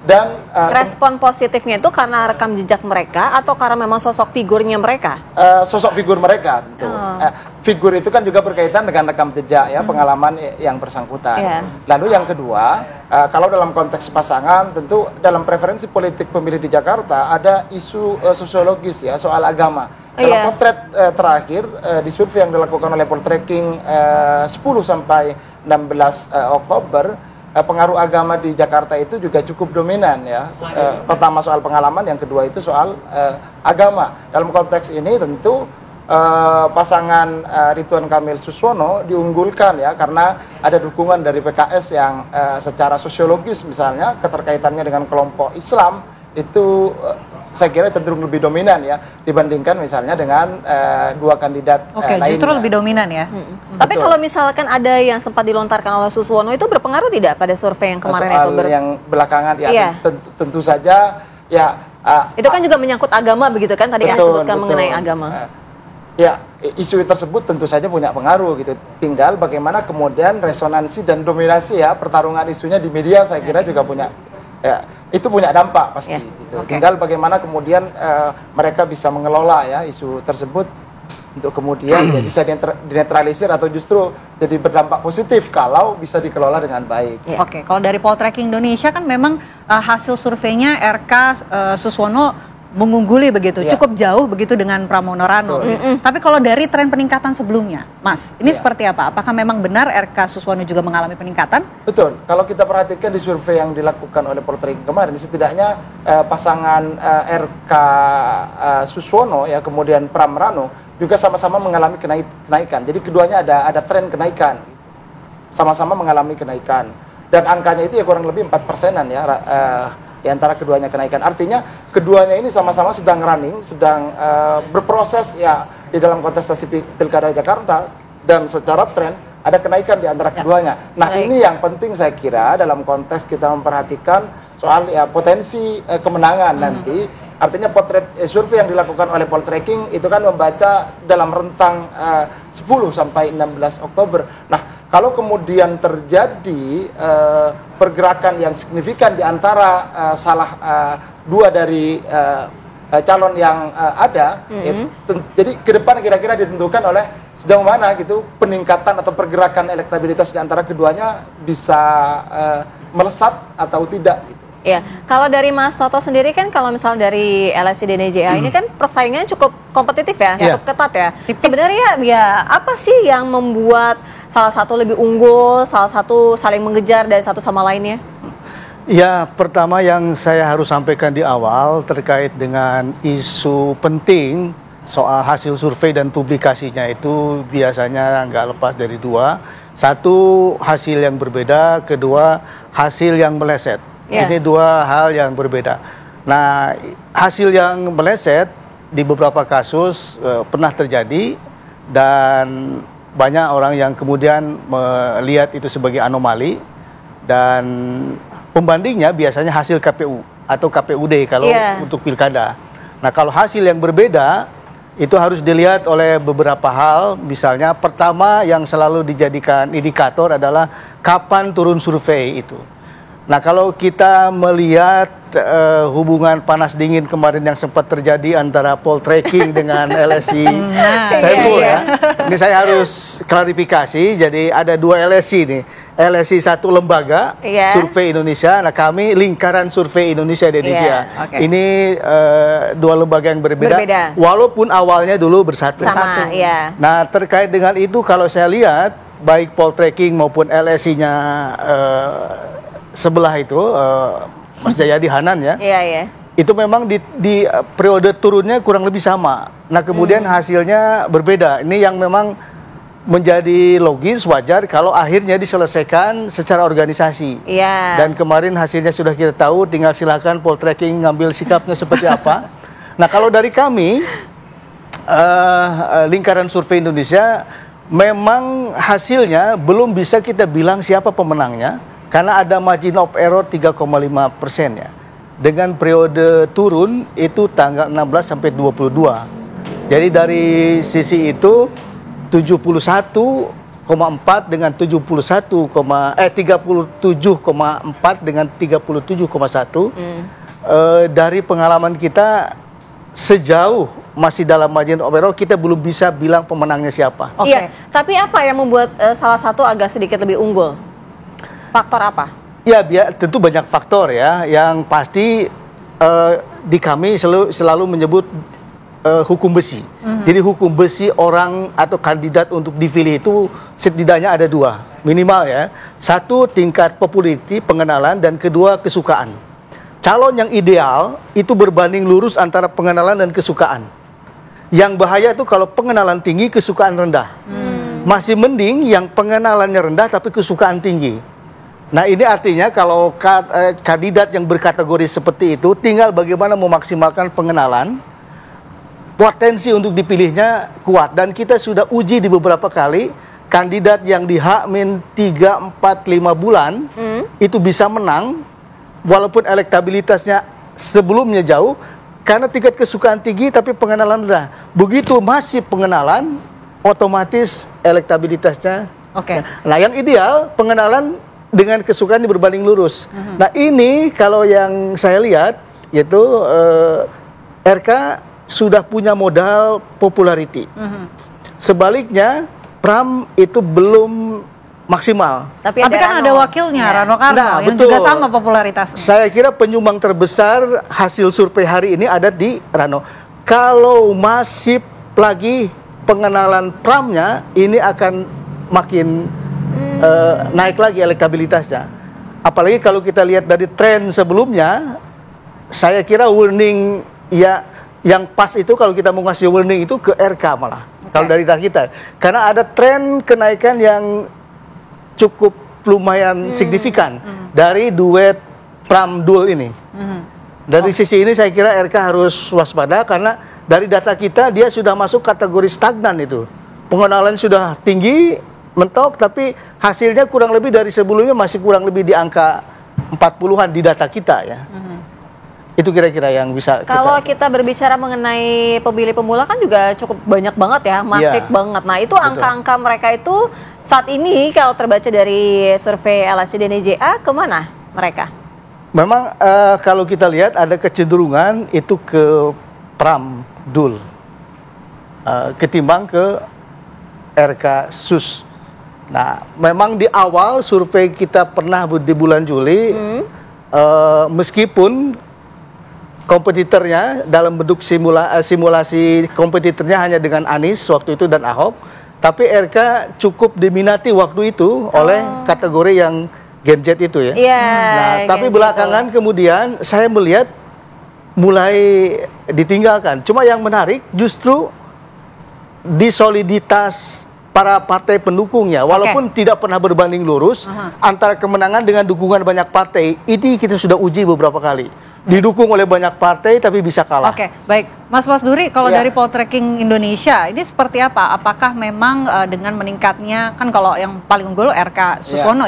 Dan respon positifnya itu karena rekam jejak mereka atau karena memang sosok figurnya mereka? Sosok figur mereka tentu. Figur itu kan juga berkaitan dengan rekam jejak ya, pengalaman yang bersangkutan. Lalu yang kedua, kalau dalam konteks pasangan tentu dalam preferensi politik pemilih di Jakarta ada isu sosiologis ya, soal agama. Dalam potret terakhir di survei yang dilakukan oleh Poltreking 10 sampai 16 Oktober, pengaruh agama di Jakarta itu juga cukup dominan ya. Pertama soal pengalaman, yang kedua itu soal agama. Dalam konteks ini tentu pasangan Ridwan Kamil Suswono diunggulkan ya, karena ada dukungan dari PKS yang secara sosiologis misalnya keterkaitannya dengan kelompok Islam itu saya kira cenderung lebih dominan ya dibandingkan misalnya dengan dua kandidat lainnya. Justru lebih dominan ya. Tapi kalau misalkan ada yang sempat dilontarkan oleh Suswono itu berpengaruh tidak pada survei yang kemarin soal itu? Yang belakangan ya tentu saja ya. Itu kan juga menyangkut agama begitu kan, tadi kan disebutkan mengenai agama. Ya, isu tersebut tentu saja punya pengaruh gitu. Tinggal bagaimana kemudian resonansi dan dominasi ya pertarungan isunya di media, saya kira juga punya itu punya dampak pasti gitu. Tinggal bagaimana kemudian mereka bisa mengelola ya isu tersebut untuk kemudian ya bisa dinetralisir atau justru jadi berdampak positif kalau bisa dikelola dengan baik. Oke, kalau dari Poltreking Indonesia kan memang hasil surveinya RK Suswono mengungguli begitu, cukup jauh begitu dengan Pramono Rano. Tapi kalau dari tren peningkatan sebelumnya, Mas, ini seperti apa? Apakah memang benar RK Suswono juga mengalami peningkatan? Betul. Kalau kita perhatikan di survei yang dilakukan oleh Poltreking kemarin, setidaknya pasangan RK Suswono ya kemudian Pram Rano juga sama-sama mengalami kenaikan. Jadi keduanya ada tren kenaikan. Gitu. Sama-sama mengalami kenaikan. Dan angkanya itu ya kurang lebih 4%-an ya. Di antara keduanya kenaikan. Artinya keduanya ini sama-sama sedang running, sedang berproses ya di dalam kontestasi Pilkada Jakarta, dan secara tren ada kenaikan di antara keduanya. Nah, ini yang penting saya kira dalam konteks kita memperhatikan soal ya potensi kemenangan nanti. Artinya potret survei yang dilakukan oleh Poltreking itu kan membaca dalam rentang 10 sampai 16 Oktober. Nah, kalau kemudian terjadi pergerakan yang signifikan di antara salah dua dari calon yang ada, jadi ke depan kira-kira ditentukan oleh sejauh mana gitu peningkatan atau pergerakan elektabilitas di antara keduanya bisa melesat atau tidak gitu. Ya, kalau dari Mas Toto sendiri kan kalau misal dari LSI DNJA ini kan persaingannya cukup kompetitif ya, cukup ketat ya. Sebenarnya ya apa sih yang membuat salah satu lebih unggul, salah satu saling mengejar dari satu sama lainnya? Ya, pertama yang saya harus sampaikan di awal terkait dengan isu penting soal hasil survei dan publikasinya itu biasanya nggak lepas dari dua. Satu, hasil yang berbeda, kedua, hasil yang meleset. Ini dua hal yang berbeda. Nah, hasil yang meleset di beberapa kasus pernah terjadi dan banyak orang yang kemudian melihat itu sebagai anomali, dan pembandingnya biasanya hasil KPU atau KPUD kalau untuk pilkada. Nah, kalau hasil yang berbeda itu harus dilihat oleh beberapa hal. Misalnya pertama yang selalu dijadikan indikator adalah kapan turun survei itu. Nah, kalau kita melihat hubungan panas dingin kemarin yang sempat terjadi antara Poltreking dengan LSI Saiful ya. Ini saya harus klarifikasi, jadi ada dua LSI nih. LSI satu lembaga survei Indonesia, nah kami lingkaran survei Indonesia DNJA. Ini dua lembaga yang berbeda. Walaupun awalnya dulu bersatu. Nah, terkait dengan itu kalau saya lihat baik Poltreking maupun LSI-nya sebelah itu Mas Jayadi Hanan ya, itu memang di periode turunnya kurang lebih sama. Nah, kemudian hasilnya berbeda. Ini yang memang menjadi logis, wajar kalau akhirnya diselesaikan secara organisasi. Dan kemarin hasilnya sudah kita tahu, tinggal silakan Poltreking ngambil sikapnya seperti apa. Nah, kalau dari kami lingkaran survei Indonesia, memang hasilnya belum bisa kita bilang siapa pemenangnya. Karena ada margin of error 3,5% ya. Dengan periode turun itu tanggal 16 sampai 22. Jadi dari sisi itu 71 dengan 37,4 dengan 37,1. Dari pengalaman kita sejauh masih dalam margin of error, kita belum bisa bilang pemenangnya siapa. Iya, tapi apa yang membuat salah satu agak sedikit lebih unggul? Faktor apa? Ya, tentu banyak faktor ya. Yang pasti di kami selalu menyebut hukum besi. Jadi hukum besi orang atau kandidat untuk dipilih itu setidaknya ada 2 minimal ya. 1 tingkat popularity, pengenalan, dan kedua kesukaan. Calon yang ideal itu berbanding lurus antara pengenalan dan kesukaan. Yang bahaya itu kalau pengenalan tinggi, kesukaan rendah. Masih mending yang pengenalannya rendah tapi kesukaan tinggi. Nah, ini artinya kalau kandidat yang berkategori seperti itu tinggal bagaimana memaksimalkan pengenalan, potensi untuk dipilihnya kuat. Dan kita sudah uji di beberapa kali, kandidat yang di H-3, 4, 5 bulan itu bisa menang walaupun elektabilitasnya sebelumnya jauh, karena tingkat kesukaan tinggi tapi pengenalan rendah. Begitu masih pengenalan, otomatis elektabilitasnya. Nah, yang ideal pengenalan dengan kesukaan berbanding lurus. Nah, ini kalau yang saya lihat yaitu RK sudah punya modal popularity. Sebaliknya Pram itu belum maksimal. Tapi kan ada wakilnya, Rano Karno, yang betul. juga sama popularitasnya. Saya kira penyumbang terbesar hasil survei hari ini ada di Rano. Kalau masih lagi pengenalan Pramnya, ini akan makin naik lagi elektabilitasnya. Apalagi kalau kita lihat dari tren sebelumnya, saya kira warning ya yang pas itu kalau kita mau ngasih warning itu ke RK malah. Kalau dari kita. Karena ada tren kenaikan yang cukup lumayan signifikan dari duet Pram Dul ini. Dari sisi ini saya kira RK harus waspada karena dari data kita dia sudah masuk kategori stagnan itu. Pengenalan sudah tinggi, mentok, tapi hasilnya kurang lebih dari sebelumnya masih kurang lebih di angka 40-an di data kita ya. Itu kira-kira yang bisa kalau kita berbicara mengenai pemilih pemula kan juga cukup banyak banget ya, masif banget. Nah, itu angka-angka mereka itu saat ini kalau terbaca dari survei LSI DNJA kemana mereka? Memang kalau kita lihat ada kecenderungan itu ke Pram Dul ketimbang ke RK Sus. Nah, memang di awal survei kita pernah di bulan Juli, meskipun kompetitornya dalam bentuk simulasi kompetitornya hanya dengan Anies waktu itu dan Ahok, tapi RK cukup diminati waktu itu oleh kategori yang Gen Z itu ya. Nah, tapi belakangan kemudian saya melihat mulai ditinggalkan. Cuma yang menarik justru di soliditas para partai pendukungnya, walaupun tidak pernah berbanding lurus antara kemenangan dengan dukungan banyak partai, ini kita sudah uji beberapa kali. Didukung oleh banyak partai tapi bisa kalah. Baik. Mas Duri, kalau dari Poltreking Indonesia, ini seperti apa? Apakah memang dengan meningkatnya, kan kalau yang paling unggul RK Suswono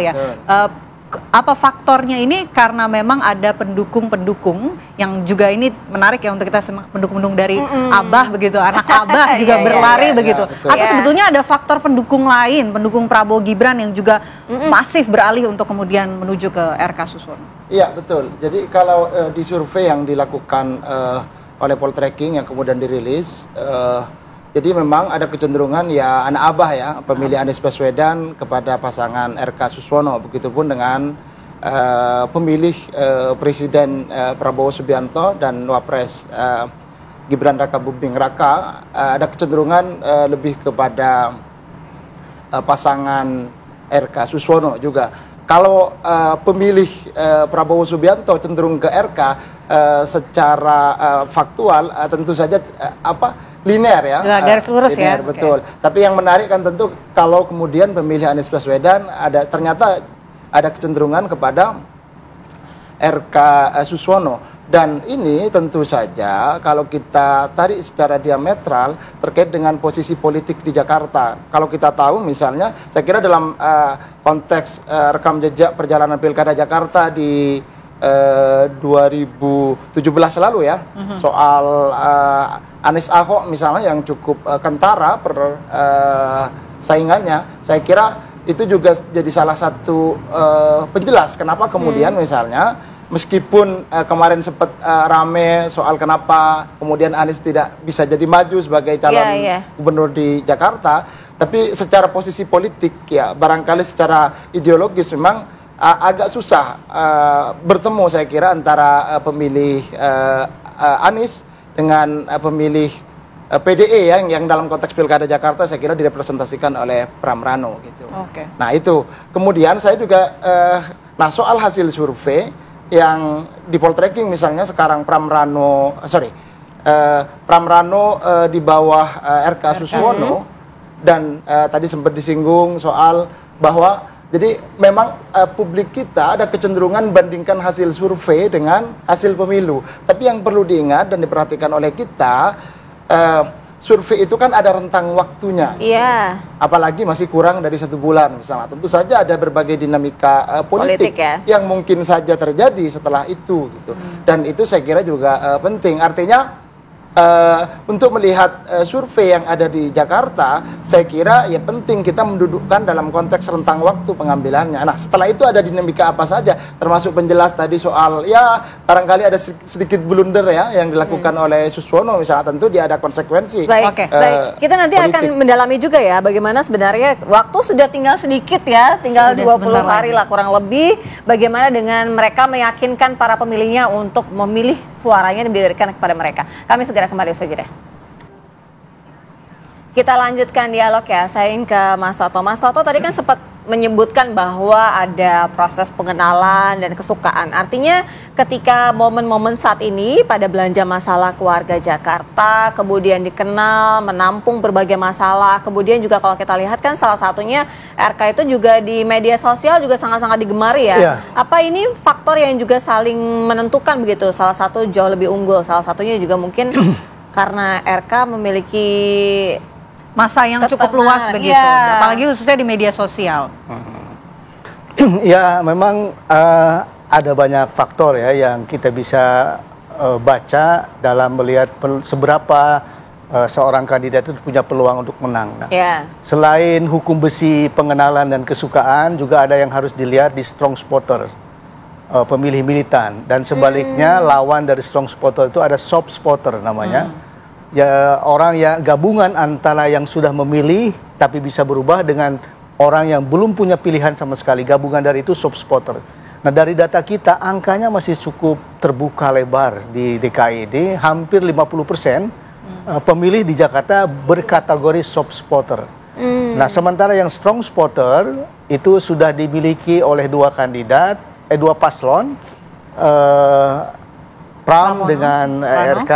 apa faktornya ini karena memang ada pendukung-pendukung yang juga ini menarik ya untuk kita semak pendukung-pendukung dari Abah begitu, anak Abah juga berlari begitu. Atau sebetulnya ada faktor pendukung lain, pendukung Prabowo Gibran yang juga masif beralih untuk kemudian menuju ke RK Suswono? Iya, betul. Jadi kalau di survei yang dilakukan oleh Poltreking yang kemudian dirilis, jadi memang ada kecenderungan ya anak Abah ya, pemilih Anies Baswedan kepada pasangan RK Suswono. Begitupun dengan pemilih Presiden Prabowo Subianto dan Wapres Gibran Raka Buming Raka, ada kecenderungan lebih kepada pasangan RK Suswono juga. Kalau pemilih Prabowo Subianto cenderung ke RK secara faktual tentu saja linear ya, garis lurus linear, ya. Betul. Tapi yang menarik kan tentu kalau kemudian pemilih Anies Baswedan ternyata ada kecenderungan kepada RK Suswono. Dan ini tentu saja kalau kita tarik secara diametral terkait dengan posisi politik di Jakarta. Kalau kita tahu misalnya, saya kira dalam konteks rekam jejak perjalanan Pilkada Jakarta di 2017 lalu ya, soal Anies Ahok misalnya yang cukup kentara saingannya, saya kira itu juga jadi salah satu penjelas kenapa kemudian misalnya meskipun kemarin sempat rame soal kenapa kemudian Anies tidak bisa jadi maju sebagai calon gubernur di Jakarta, tapi secara posisi politik ya barangkali secara ideologis memang agak susah bertemu saya kira antara pemilih Anies dengan pemilih PDE yang dalam konteks Pilkada Jakarta saya kira direpresentasikan oleh Pram Rano gitu. Nah itu kemudian saya juga nah soal hasil survei yang di Poltreking misalnya sekarang Pram Rano di bawah RK Suswono dan tadi sempat disinggung soal bahwa jadi memang publik kita ada kecenderungan bandingkan hasil survei dengan hasil pemilu. Tapi yang perlu diingat dan diperhatikan oleh kita, survei itu kan ada rentang waktunya. Iya. Apalagi masih kurang dari 1 bulan misalnya. Tentu saja ada berbagai dinamika politik yang mungkin saja terjadi setelah itu gitu. Dan itu saya kira juga penting. Artinya untuk melihat survei yang ada di Jakarta, saya kira ya penting kita mendudukkan dalam konteks rentang waktu pengambilannya. Nah setelah itu ada dinamika apa saja, termasuk penjelas tadi soal ya barangkali ada sedikit blunder ya yang dilakukan oleh Suswono misalnya, tentu dia ada konsekuensi. Baik, kita nanti akan mendalami juga ya bagaimana sebenarnya waktu sudah tinggal sedikit ya, tinggal 20 hari lah kurang lebih, bagaimana dengan mereka meyakinkan para pemilihnya untuk memilih suaranya dan diberikan kepada mereka. Kami segera kembali saja deh. Kita lanjutkan dialog ya. Saya ingin ke Mas Toto. Mas Toto tadi kan sempat menyebutkan bahwa ada proses pengenalan dan kesukaan. Artinya ketika momen-momen saat ini pada belanja masalah keluarga Jakarta, kemudian dikenal, menampung berbagai masalah, kemudian juga kalau kita lihat kan salah satunya RK itu juga di media sosial juga sangat-sangat digemari ya. Apa ini faktor yang juga saling menentukan begitu? Salah satu jauh lebih unggul, salah satunya juga mungkin karena RK memiliki masa yang cukup luas begitu, apalagi khususnya di media sosial. Ya, memang ada banyak faktor ya yang kita bisa baca dalam melihat seberapa seorang kandidat itu punya peluang untuk menang. Nah, selain hukum besi pengenalan dan kesukaan, juga ada yang harus dilihat di strong spotter, pemilih militan, dan sebaliknya lawan dari strong spotter itu ada soft spotter namanya. Ya, orang yang gabungan antara yang sudah memilih tapi bisa berubah dengan orang yang belum punya pilihan sama sekali. Gabungan dari itu soft spotter. Nah, dari data kita angkanya masih cukup terbuka lebar di DKI ini, hampir 50% pemilih di Jakarta berkategori soft spotter. Nah, sementara yang strong spotter itu sudah dimiliki oleh dua kandidat, dua paslon, Pram dengan RK.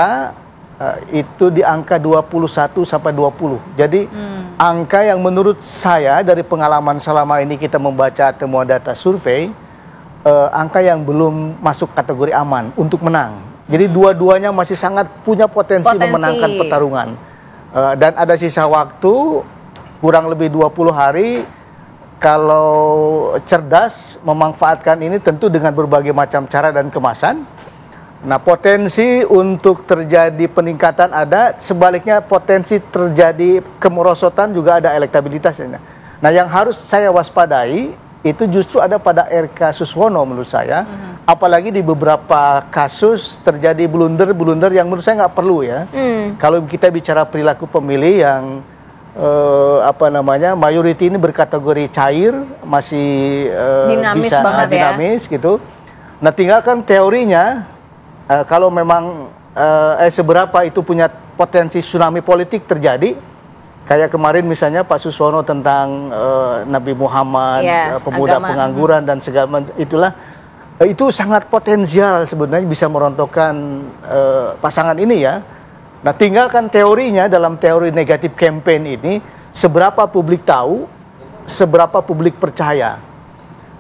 Itu di angka 21 sampai 20. Jadi angka yang menurut saya dari pengalaman selama ini kita membaca temuan data survei, angka yang belum masuk kategori aman untuk menang. Jadi dua-duanya masih sangat punya potensi memenangkan pertarungan. Dan ada sisa waktu kurang lebih 20 hari. Kalau cerdas memanfaatkan ini tentu dengan berbagai macam cara dan kemasan. Nah, potensi untuk terjadi peningkatan ada, sebaliknya potensi terjadi kemerosotan juga ada elektabilitasnya. Nah, yang harus saya waspadai itu justru ada pada RK Suswono menurut saya, apalagi di beberapa kasus terjadi blunder-blunder yang menurut saya nggak perlu ya. Kalau kita bicara perilaku pemilih yang mayority ini berkategori cair, masih bisa dinamis gitu. Nah, tinggalkan teorinya. Kalau memang seberapa itu punya potensi tsunami politik terjadi, kayak kemarin misalnya Pak Suswono tentang Nabi Muhammad, pemuda pengangguran dan segala macam, itu sangat potensial sebenarnya bisa merontokkan pasangan ini ya. Nah, tinggalkan teorinya dalam teori negatif campaign ini, seberapa publik tahu, seberapa publik percaya.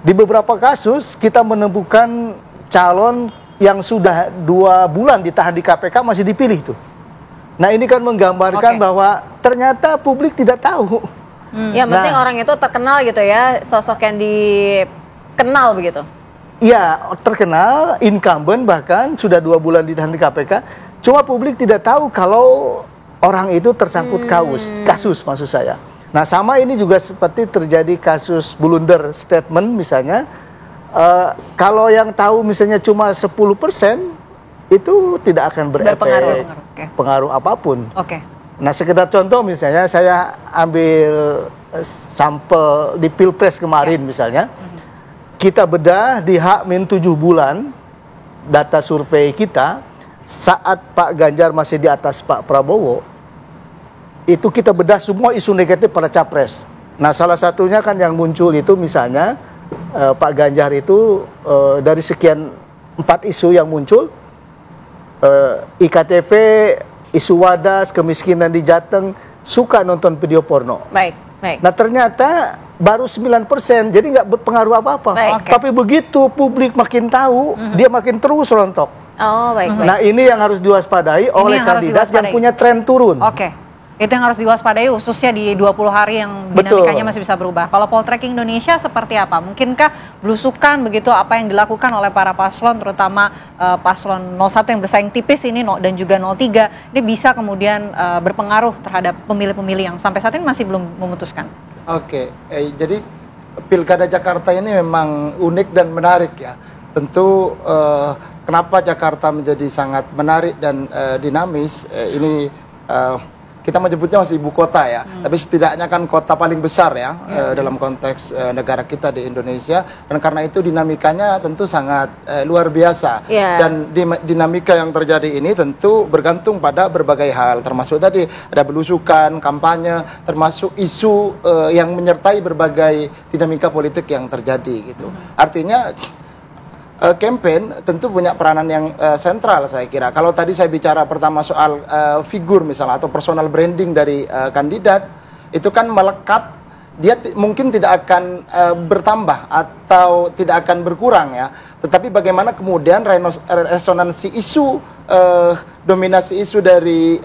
Di beberapa kasus kita menemukan calon yang sudah 2 bulan ditahan di KPK masih dipilih tuh. Nah, ini kan menggambarkan bahwa ternyata publik tidak tahu. Yang penting orang itu terkenal gitu ya, sosok yang dikenal begitu. Iya, terkenal, incumbent bahkan sudah 2 bulan ditahan di KPK. Cuma publik tidak tahu kalau orang itu tersangkut kasus maksud saya. Nah, sama ini juga seperti terjadi kasus blunder statement misalnya. Kalau yang tahu misalnya cuma 10%, itu tidak akan berefek pengaruh apapun. Nah, sekedar contoh misalnya saya ambil sampel di Pilpres kemarin misalnya. Kita bedah di H-7 bulan data survei kita saat Pak Ganjar masih di atas Pak Prabowo. Itu kita bedah semua isu negatif pada capres. Nah, salah satunya kan yang muncul itu misalnya Pak Ganjar itu dari sekian 4 isu yang muncul, IKTP, isu wadas, kemiskinan di Jateng, suka nonton video porno. Baik. Nah, ternyata baru 9%, jadi nggak berpengaruh apa-apa. Tapi begitu publik makin tahu, dia makin terus rontok. Nah, ini yang harus diwaspadai oleh kandidat yang punya tren turun. Itu yang harus diwaspadai khususnya di 20 hari yang dinamikanya masih bisa berubah. Kalau Poltreking Indonesia seperti apa? Mungkinkah belusukan begitu apa yang dilakukan oleh para paslon, terutama paslon 01 yang bersaing tipis ini dan juga 03, ini bisa kemudian berpengaruh terhadap pemilih-pemilih yang sampai saat ini masih belum memutuskan? Jadi Pilkada Jakarta ini memang unik dan menarik ya. Tentu kenapa Jakarta menjadi sangat menarik dan dinamis, ini kita menyebutnya masih ibu kota ya, tapi setidaknya kan kota paling besar ya dalam konteks negara kita di Indonesia, dan karena itu dinamikanya tentu sangat luar biasa. Dan dinamika yang terjadi ini tentu bergantung pada berbagai hal, termasuk tadi ada belusukan, kampanye, termasuk isu yang menyertai berbagai dinamika politik yang terjadi gitu. Artinya campaign tentu punya peranan yang sentral saya kira. Kalau tadi saya bicara pertama soal figur misalnya atau personal branding dari kandidat, itu kan melekat, dia mungkin tidak akan bertambah atau tidak akan berkurang ya. Tetapi bagaimana kemudian resonansi isu, dominasi isu dari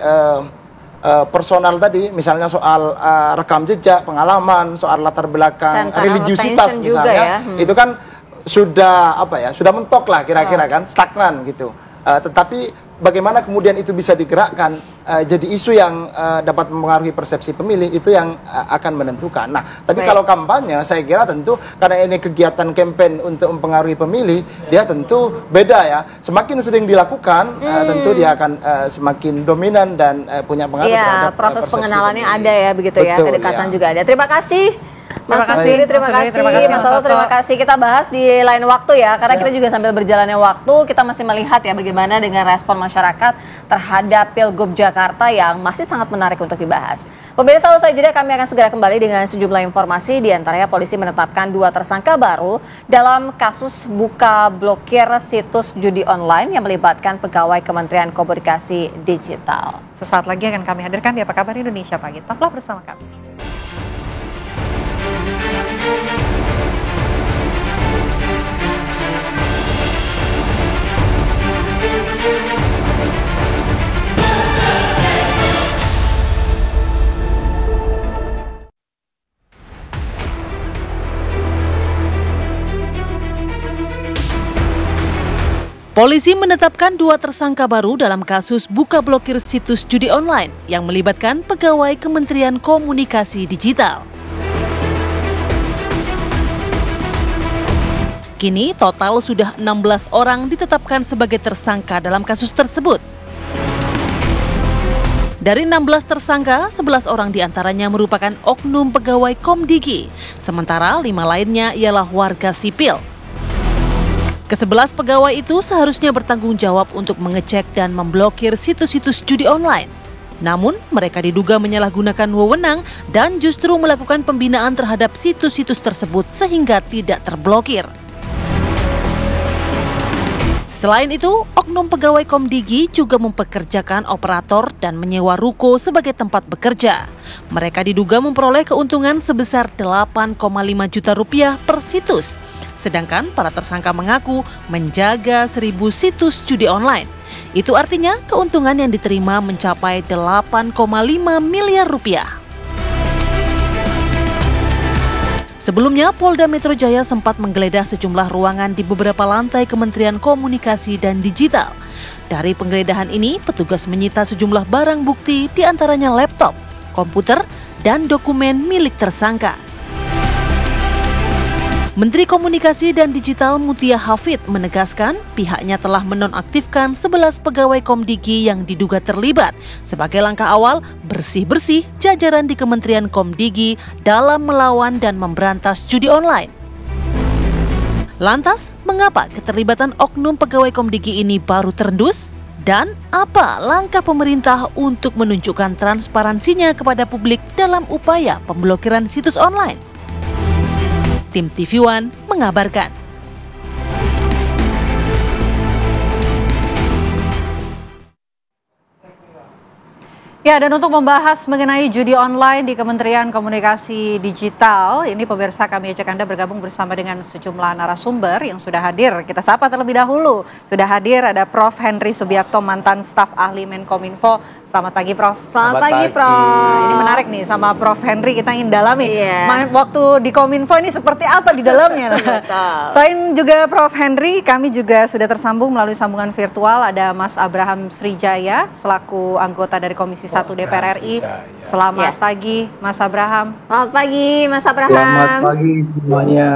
personal tadi, misalnya soal rekam jejak, pengalaman, soal latar belakang, religiusitas misalnya, itu kan sudah sudah mentok lah kira-kira kan, stagnan gitu. Tetapi bagaimana kemudian itu bisa digerakkan jadi isu yang dapat mempengaruhi persepsi pemilih, itu yang akan menentukan. Nah, tapi kalau kampanye saya kira tentu karena ini kegiatan campaign untuk mempengaruhi pemilih, dia tentu beda ya. Semakin sering dilakukan, tentu dia akan semakin dominan dan punya pengaruh terhadap proses pengenalannya pemilih. Ada ya begitu. Betul, ya, kedekatan juga ada. Terima kasih Mas Sudri, terima kasih. Mas Solo, terima kasih. Kita bahas di lain waktu ya, karena kita juga sambil berjalannya waktu, kita masih melihat ya bagaimana dengan respon masyarakat terhadap Pilgub Jakarta yang masih sangat menarik untuk dibahas. Pemirsa, usai jeda kami akan segera kembali dengan sejumlah informasi, diantaranya polisi menetapkan 2 tersangka baru dalam kasus buka blokir situs judi online yang melibatkan pegawai Kementerian Komunikasi Digital. Sesaat lagi akan kami hadirkan di Apa Kabar Indonesia Pagi. Tetaplah bersama kami. Polisi menetapkan 2 tersangka baru dalam kasus buka blokir situs judi online yang melibatkan pegawai Kementerian Komunikasi Digital. Kini total sudah 16 orang ditetapkan sebagai tersangka dalam kasus tersebut. Dari 16 tersangka, 11 orang diantaranya merupakan oknum pegawai Komdigi, sementara 5 lainnya ialah warga sipil. Ke-11 pegawai itu seharusnya bertanggung jawab untuk mengecek dan memblokir situs-situs judi online. Namun, mereka diduga menyalahgunakan wewenang dan justru melakukan pembinaan terhadap situs-situs tersebut sehingga tidak terblokir. Selain itu, oknum pegawai Komdigi juga mempekerjakan operator dan menyewa ruko sebagai tempat bekerja. Mereka diduga memperoleh keuntungan sebesar 8,5 juta rupiah per situs. Sedangkan para tersangka mengaku menjaga 1.000 situs judi online. Itu artinya keuntungan yang diterima mencapai 8,5 miliar rupiah. Sebelumnya, Polda Metro Jaya sempat menggeledah sejumlah ruangan di beberapa lantai Kementerian Komunikasi dan Digital. Dari penggeledahan ini, petugas menyita sejumlah barang bukti, diantaranya laptop, komputer, dan dokumen milik tersangka. Menteri Komunikasi dan Digital Mutia Hafid menegaskan pihaknya telah menonaktifkan 11 pegawai Komdigi yang diduga terlibat sebagai langkah awal bersih-bersih jajaran di Kementerian Komdigi dalam melawan dan memberantas judi online. Lantas, mengapa keterlibatan oknum pegawai Komdigi ini baru terendus? Dan apa langkah pemerintah untuk menunjukkan transparansinya kepada publik dalam upaya pemblokiran situs online? Tim TV One mengabarkan. Ya, dan untuk membahas mengenai judi online di Kementerian Komunikasi Digital, ini pemirsa kami ajak Anda bergabung bersama dengan sejumlah narasumber yang sudah hadir. Kita sapa terlebih dahulu. Sudah hadir ada Prof. Henry Subiakto, mantan staf ahli Menkominfo. Selamat pagi, Prof. Selamat pagi, Prof. Ini menarik nih, sama Prof. Henry kita ingin dalami. Waktu di Kominfo ini seperti apa di dalamnya? Selain juga Prof. Henry, kami juga sudah tersambung melalui sambungan virtual. Ada Mas Abraham Srijaya, selaku anggota dari Komisi 1 DPR RI. Selamat pagi, Mas Abraham. Selamat pagi, Mas Abraham. Selamat pagi semuanya.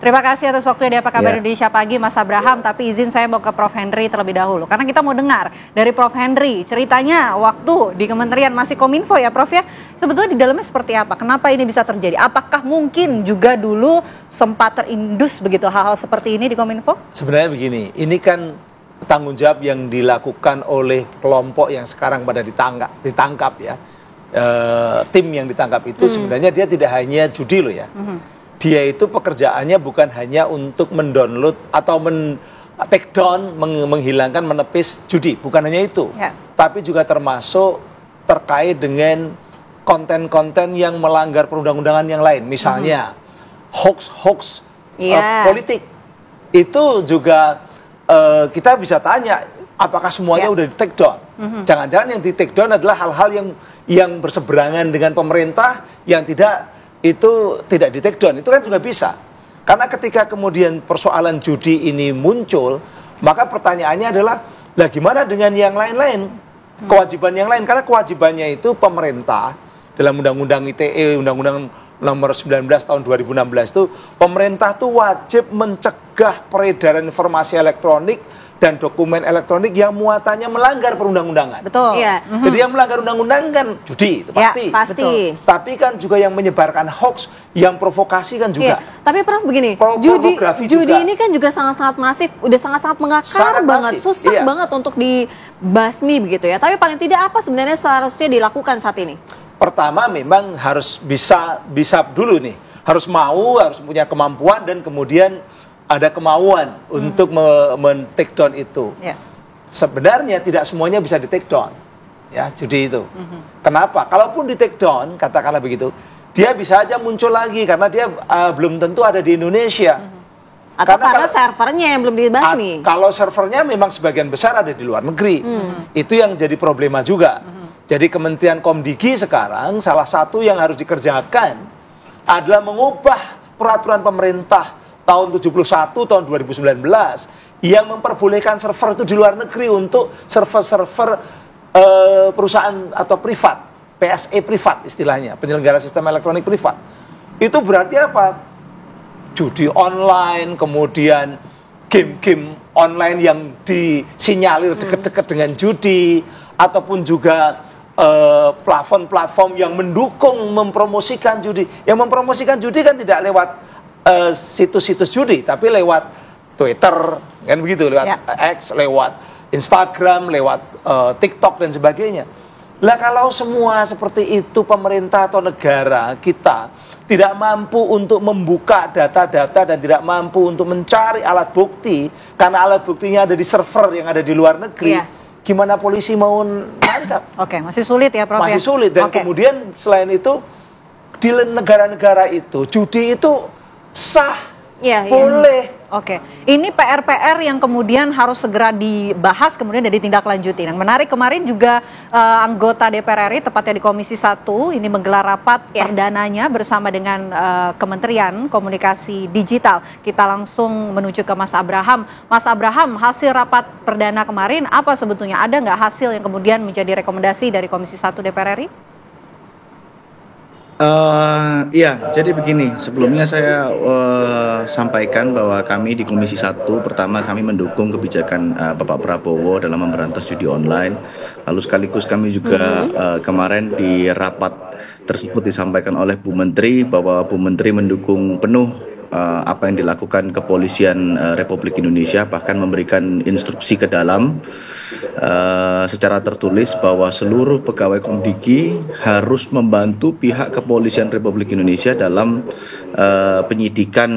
Terima kasih atas waktunya di Apa Kabar Indonesia Pagi, Mas Abraham. Tapi izin saya mau ke Prof. Henry terlebih dahulu. Karena kita mau dengar dari Prof. Henry, ceritanya waktu di Kementerian masih Kominfo ya Prof ya. Sebetulnya di dalamnya seperti apa? Kenapa ini bisa terjadi? Apakah mungkin juga dulu sempat terindus begitu hal-hal seperti ini di Kominfo? Sebenarnya begini, ini kan tanggung jawab yang dilakukan oleh kelompok yang sekarang pada ditangkap ya. Tim yang ditangkap itu sebenarnya dia tidak hanya judi loh ya. Dia itu pekerjaannya bukan hanya untuk mendownload atau take down, menghilangkan, menepis judi, bukan hanya itu. Tapi juga termasuk terkait dengan konten-konten yang melanggar perundang-undangan yang lain. Misalnya hoax politik. Itu juga kita bisa tanya apakah semuanya udah di take down. Jangan-jangan yang di take down adalah hal-hal yang berseberangan dengan pemerintah yang itu tidak di take down, itu kan juga bisa. Karena ketika kemudian persoalan judi ini muncul, maka pertanyaannya adalah, lah gimana dengan yang lain-lain? Kewajiban yang lain, karena kewajibannya itu pemerintah dalam Undang-Undang ITE, Undang-Undang nomor 19 tahun 2016 itu, pemerintah tuh wajib mencegah peredaran informasi elektronik dan dokumen elektronik yang muatannya melanggar perundang-undangan. Betul. Jadi yang melanggar undang-undang kan judi, itu pasti. Pasti. Betul. Tapi kan juga yang menyebarkan hoax, yang provokasi kan juga. Tapi Prof begini, judi ini kan juga sangat-sangat masif, udah sangat-sangat mengakar banget, susah banget untuk dibasmi begitu ya. Tapi paling tidak apa sebenarnya seharusnya dilakukan saat ini? Pertama memang harus bisa dulu nih, harus punya kemampuan dan kemudian ada kemauan untuk men-take down itu. Sebenarnya tidak semuanya bisa di-take down. Ya, judi itu. Kenapa? Kalaupun di-take down, katakanlah begitu, dia bisa aja muncul lagi karena dia belum tentu ada di Indonesia. Atau karena servernya yang belum dibasmi. Kalau servernya memang sebagian besar ada di luar negeri. Itu yang jadi problema juga. Jadi Kementerian Komdigi sekarang salah satu yang harus dikerjakan adalah mengubah peraturan pemerintah tahun 71 tahun 2019 yang memperbolehkan server itu di luar negeri untuk server-server perusahaan atau privat, PSE privat istilahnya, penyelenggara sistem elektronik privat. Itu berarti apa? Judi online, kemudian game-game online yang disinyalir dekat-dekat dengan judi, ataupun juga platform-platform yang mendukung mempromosikan judi. Yang mempromosikan judi kan tidak lewat situs-situs judi, tapi lewat Twitter, kan begitu, lewat X, lewat Instagram, lewat TikTok dan sebagainya. Lah kalau semua seperti itu pemerintah atau negara kita tidak mampu untuk membuka data-data dan tidak mampu untuk mencari alat bukti karena alat buktinya ada di server yang ada di luar negeri, gimana polisi mau nangkap? Masih sulit ya Prof? Masih sulit dan kemudian selain itu di negara-negara itu judi itu sah, boleh. Ini PR-PR yang kemudian harus segera dibahas, kemudian dari ditindaklanjuti. Yang menarik kemarin juga anggota DPR RI, tepatnya di Komisi 1, ini menggelar rapat perdananya bersama dengan Kementerian Komunikasi Digital. Kita langsung menuju ke Mas Abraham. Mas Abraham, hasil rapat perdana kemarin apa sebetulnya? Ada nggak hasil yang kemudian menjadi rekomendasi dari Komisi 1 DPR RI? Iya, jadi begini, sebelumnya saya sampaikan bahwa kami di Komisi 1 pertama kami mendukung kebijakan Bapak Prabowo dalam memberantas judi online. Lalu sekaligus kami juga kemarin di rapat tersebut disampaikan oleh Bu Menteri bahwa Bu Menteri mendukung penuh apa yang dilakukan Kepolisian Republik Indonesia, bahkan memberikan instruksi ke dalam secara tertulis bahwa seluruh pegawai Komdigi harus membantu pihak Kepolisian Republik Indonesia dalam penyidikan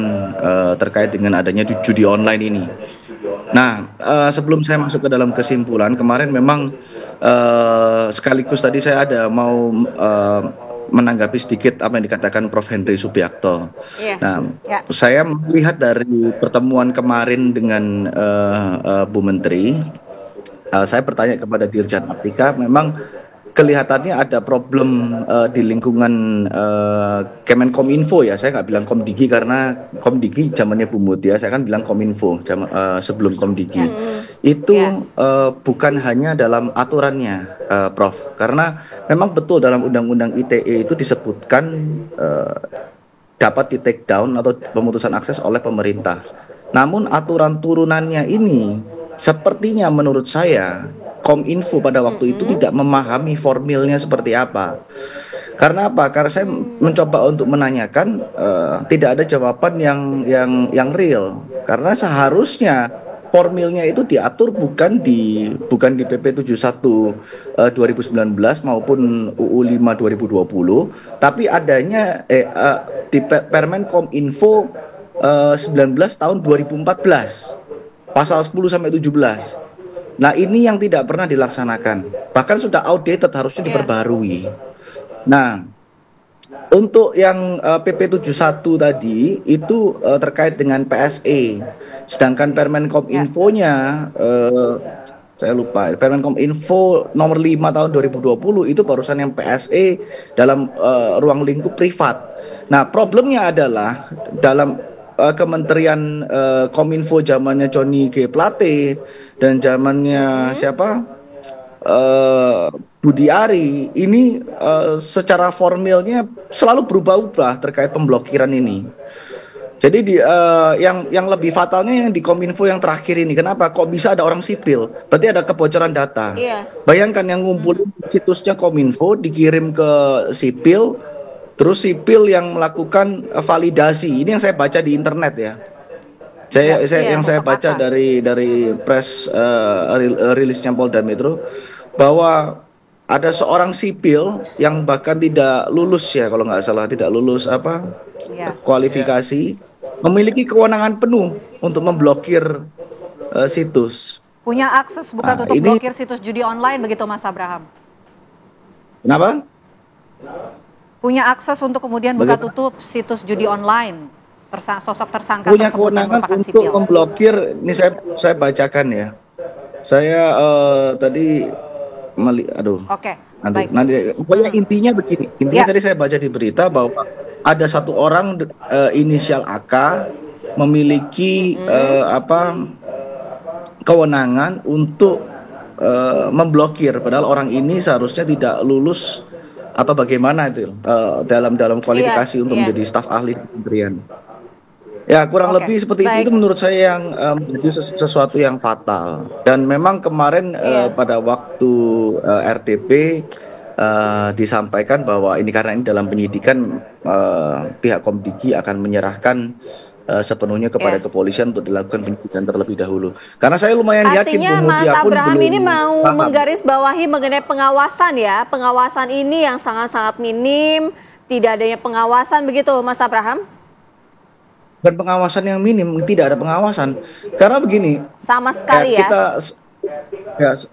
terkait dengan adanya judi online ini. Nah, sebelum saya masuk ke dalam kesimpulan, kemarin memang sekaligus tadi saya ada mau menanggapi sedikit apa yang dikatakan Prof. Henry Subiakto. Nah, saya melihat dari pertemuan kemarin dengan Bu Menteri, saya bertanya kepada Dirjen Aptika, memang kelihatannya ada problem di lingkungan Kemenkominfo ya. Saya nggak bilang Komdigi karena Komdigi zamannya Bu Mutia, saya kan bilang Kominfo sebelum Komdigi. Itu bukan hanya dalam aturannya, Prof. Karena memang betul dalam Undang-Undang ITE itu disebutkan dapat di take down atau pemutusan akses oleh pemerintah. Namun aturan turunannya ini sepertinya menurut saya Kominfo pada waktu itu tidak memahami formilnya seperti apa. Karena apa? Karena saya mencoba untuk menanyakan, tidak ada jawaban yang real. Karena seharusnya formilnya itu diatur bukan di PP 71 2019 maupun UU 5 2020, tapi adanya di Permen Kominfo 19 tahun 2014. Pasal 10 sampai 17. Nah, ini yang tidak pernah dilaksanakan. Bahkan sudah outdated, harusnya diperbarui. Nah, untuk yang PP 71 tadi itu terkait dengan PSE. Sedangkan Permen Kominfo-nya saya lupa. Permen Kominfo nomor 5 tahun 2020 itu barusan yang PSE dalam ruang lingkup privat. Nah, problemnya adalah dalam Kementerian Kominfo zamannya Johnny G. Plate dan zamannya siapa Budi Ari ini secara formilnya selalu berubah-ubah terkait pemblokiran ini. Jadi yang lebih fatalnya yang di Kominfo yang terakhir ini. Kenapa? Kok bisa ada orang sipil? Berarti ada kebocoran data. Bayangkan yang ngumpulin situsnya Kominfo dikirim ke sipil. Terus sipil yang melakukan validasi. Ini yang saya baca di internet ya. Saya baca dari press rilisnya Polda Metro bahwa ada seorang sipil yang bahkan tidak lulus ya, kalau nggak salah tidak lulus kualifikasi, memiliki kewenangan penuh untuk memblokir situs. Punya akses buka tutup blokir situs judi online begitu Mas Abraham? Kenapa? Punya akses untuk kemudian buka tutup situs judi online. Sosok tersangka punya kewenangan untuk memblokir. Ini saya bacakan ya. Saya tadi nanti pokoknya intinya begini. Intinya tadi saya baca di berita bahwa ada satu orang inisial AK memiliki kewenangan untuk memblokir, padahal orang ini seharusnya tidak lulus atau bagaimana itu dalam kualifikasi untuk menjadi staf ahli kementerian. Ya kurang lebih seperti itu menurut saya yang menjadi sesuatu yang fatal. Dan memang kemarin pada waktu RDP disampaikan bahwa ini karena ini dalam penyidikan pihak Komdigi akan menyerahkan sepenuhnya kepada kepolisian untuk dilakukan penyidikan terlebih dahulu. Karena saya lumayan yakin artinya Mas Abraham ini mau menggarisbawahi mengenai pengawasan ya. Pengawasan ini yang sangat-sangat minim, tidak adanya pengawasan begitu Mas Abraham? Dan pengawasan yang minim, tidak ada pengawasan. Karena begini, sama sekali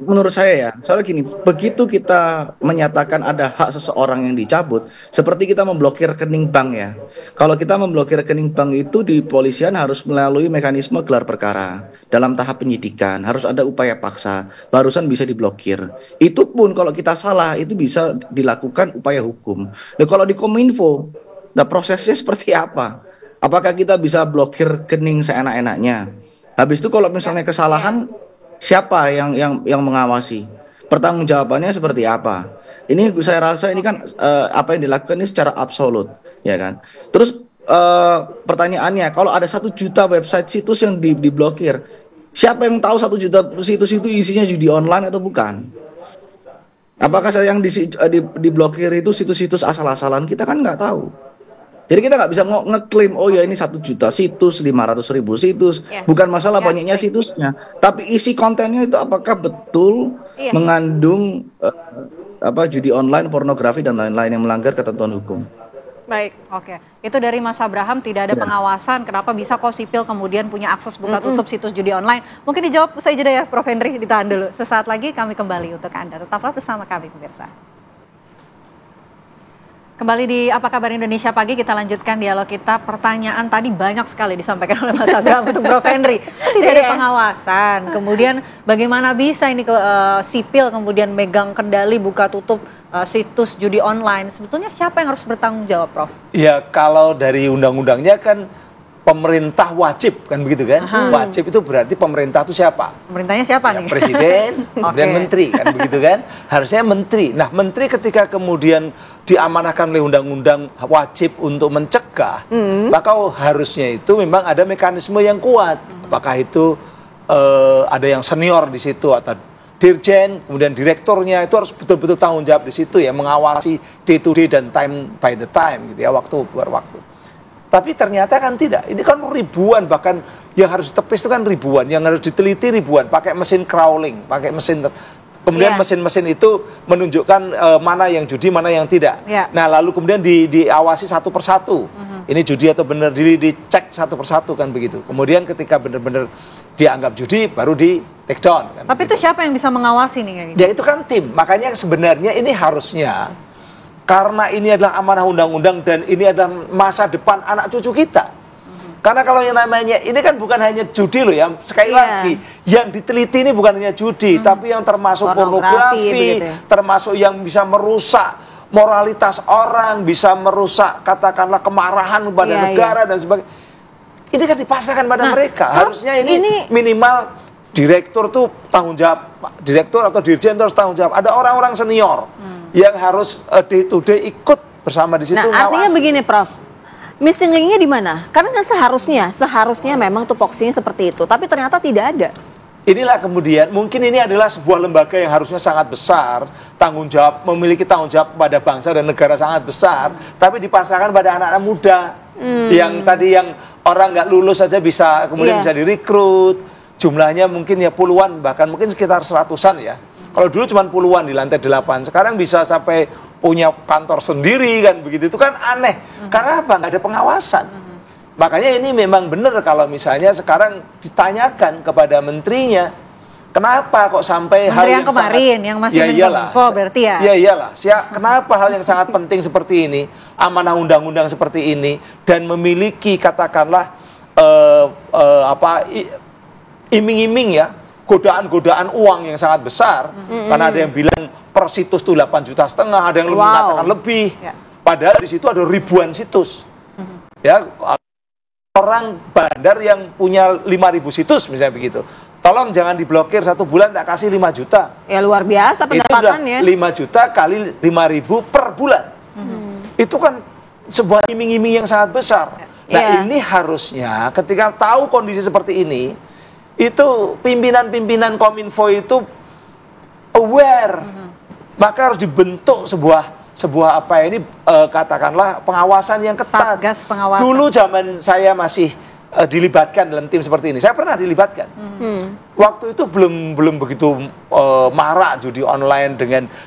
menurut saya ya, soalnya gini, begitu kita menyatakan ada hak seseorang yang dicabut, seperti kita memblokir rekening bank ya. Kalau kita memblokir rekening bank itu di polisian harus melalui mekanisme gelar perkara. Dalam tahap penyidikan harus ada upaya paksa, barusan bisa diblokir. Itu pun kalau kita salah itu bisa dilakukan upaya hukum. Nah kalau di Kominfo, nah prosesnya seperti apa? Apakah kita bisa blokir rekening seenak-enaknya? Habis itu kalau misalnya kesalahan, siapa yang mengawasi? pertanggungjawabannya seperti apa? Ini saya rasa ini kan apa yang dilakukan ini secara absolut, ya kan? Terus pertanyaannya, kalau ada 1 juta website situs yang diblokir, siapa yang tahu 1 juta situs itu isinya judi online atau bukan? Apakah yang diblokir itu situs-situs asal-asalan? Kita kan nggak tahu. Jadi kita nggak bisa ngeklaim, oh ya ini 1 juta situs, 500.000 situs. Bukan masalah banyaknya situsnya, tapi isi kontennya itu apakah betul mengandung judi online, pornografi dan lain-lain yang melanggar ketentuan hukum. Baik, oke. Itu dari Mas Abraham, tidak ada pengawasan, kenapa bisa kok sipil kemudian punya akses buka tutup situs judi online? Mungkin dijawab usai jeda ya, Prof. Henry, ditahan dulu. Sesaat lagi kami kembali untuk Anda. Tetaplah bersama kami, pemirsa. Kembali di Apa Kabar Indonesia Pagi, kita lanjutkan dialog kita. Pertanyaan tadi banyak sekali disampaikan oleh Mas Abraham untuk Prof. Henry. Tidak ada pengawasan, kemudian bagaimana bisa ini sipil kemudian megang kendali buka tutup situs judi online. Sebetulnya siapa yang harus bertanggung jawab, Prof? Ya, kalau dari undang-undangnya kan pemerintah wajib, kan begitu kan? Wajib itu berarti pemerintah itu siapa? Pemerintahnya siapa nih? Presiden, kemudian menteri, kan begitu kan? Harusnya menteri. Nah, menteri ketika kemudian diamanahkan oleh undang-undang wajib untuk mencegah, maka harusnya itu memang ada mekanisme yang kuat. Apakah itu ada yang senior di situ atau dirjen, kemudian direkturnya itu harus betul-betul tanggung jawab di situ ya, mengawasi day to day dan time by the time gitu ya, waktu per waktu. Tapi ternyata kan tidak. Ini kan ribuan, bahkan yang harus ditepis itu kan ribuan, yang harus diteliti ribuan, pakai mesin crawling, pakai mesin kemudian mesin-mesin itu menunjukkan mana yang judi, mana yang tidak. Nah, lalu kemudian diawasi satu persatu. Ini judi atau benar, dicek satu persatu kan begitu. Kemudian ketika benar-benar dianggap judi baru di take down kan. Tapi begitu. itu siapa yang bisa mengawasi nih? Ya itu kan tim. Makanya sebenarnya ini harusnya, karena ini adalah amanah undang-undang dan ini adalah masa depan anak cucu kita. Karena kalau yang namanya, ini kan bukan hanya judi loh ya, sekali lagi, yang diteliti ini bukan hanya judi, tapi yang termasuk pornografi, termasuk yang bisa merusak moralitas orang, bisa merusak katakanlah kemarahan kepada negara dan sebagainya. Ini kan dipasrahkan pada mereka. Harusnya ini minimal direktur tuh tanggung jawab, direktur atau dirjen itu harus tanggung jawab. Ada orang-orang senior yang harus day to day ikut bersama di situ. Nah, artinya begini, Prof. Missing link-nya di mana? Karena kan seharusnya memang tupoksinya seperti itu, tapi ternyata tidak ada. Inilah kemudian, mungkin ini adalah sebuah lembaga yang harusnya sangat besar, tanggung jawab, memiliki tanggung jawab pada bangsa dan negara sangat besar, tapi dipasrahkan pada anak-anak muda, yang tadi yang orang nggak lulus saja bisa, kemudian bisa direkrut, jumlahnya mungkin ya puluhan, bahkan mungkin sekitar 100-an ya. Kalau dulu cuma puluhan di lantai 8, sekarang bisa sampai punya kantor sendiri kan begitu, itu kan aneh. Karena apa? Nggak ada pengawasan. Makanya ini memang benar kalau misalnya sekarang ditanyakan kepada menterinya, kenapa kok sampai hal yang kemarin yang masih Menkominfo berarti ya? Ya iyalah, kenapa hal yang sangat penting seperti ini, amanah undang-undang seperti ini, dan memiliki katakanlah iming-iming ya, godaan-godaan uang yang sangat besar, karena ada yang bilang per situs itu 8,5 juta, ada yang mengatakan lebih, padahal di situ ada ribuan situs. Ya, orang bandar yang punya 5.000 situs misalnya begitu, tolong jangan diblokir 1 bulan, tak kasih 5 juta. Ya luar biasa pendapatannya. 5 juta kali 5.000 per bulan. Itu kan sebuah iming-iming yang sangat besar. Nah ini harusnya ketika tahu kondisi seperti ini, itu pimpinan-pimpinan Kominfo itu aware, maka harus dibentuk sebuah katakanlah pengawasan yang ketat. Satgas pengawasan. Dulu zaman saya masih dilibatkan dalam tim seperti ini, saya pernah dilibatkan. Waktu itu belum begitu marak judi online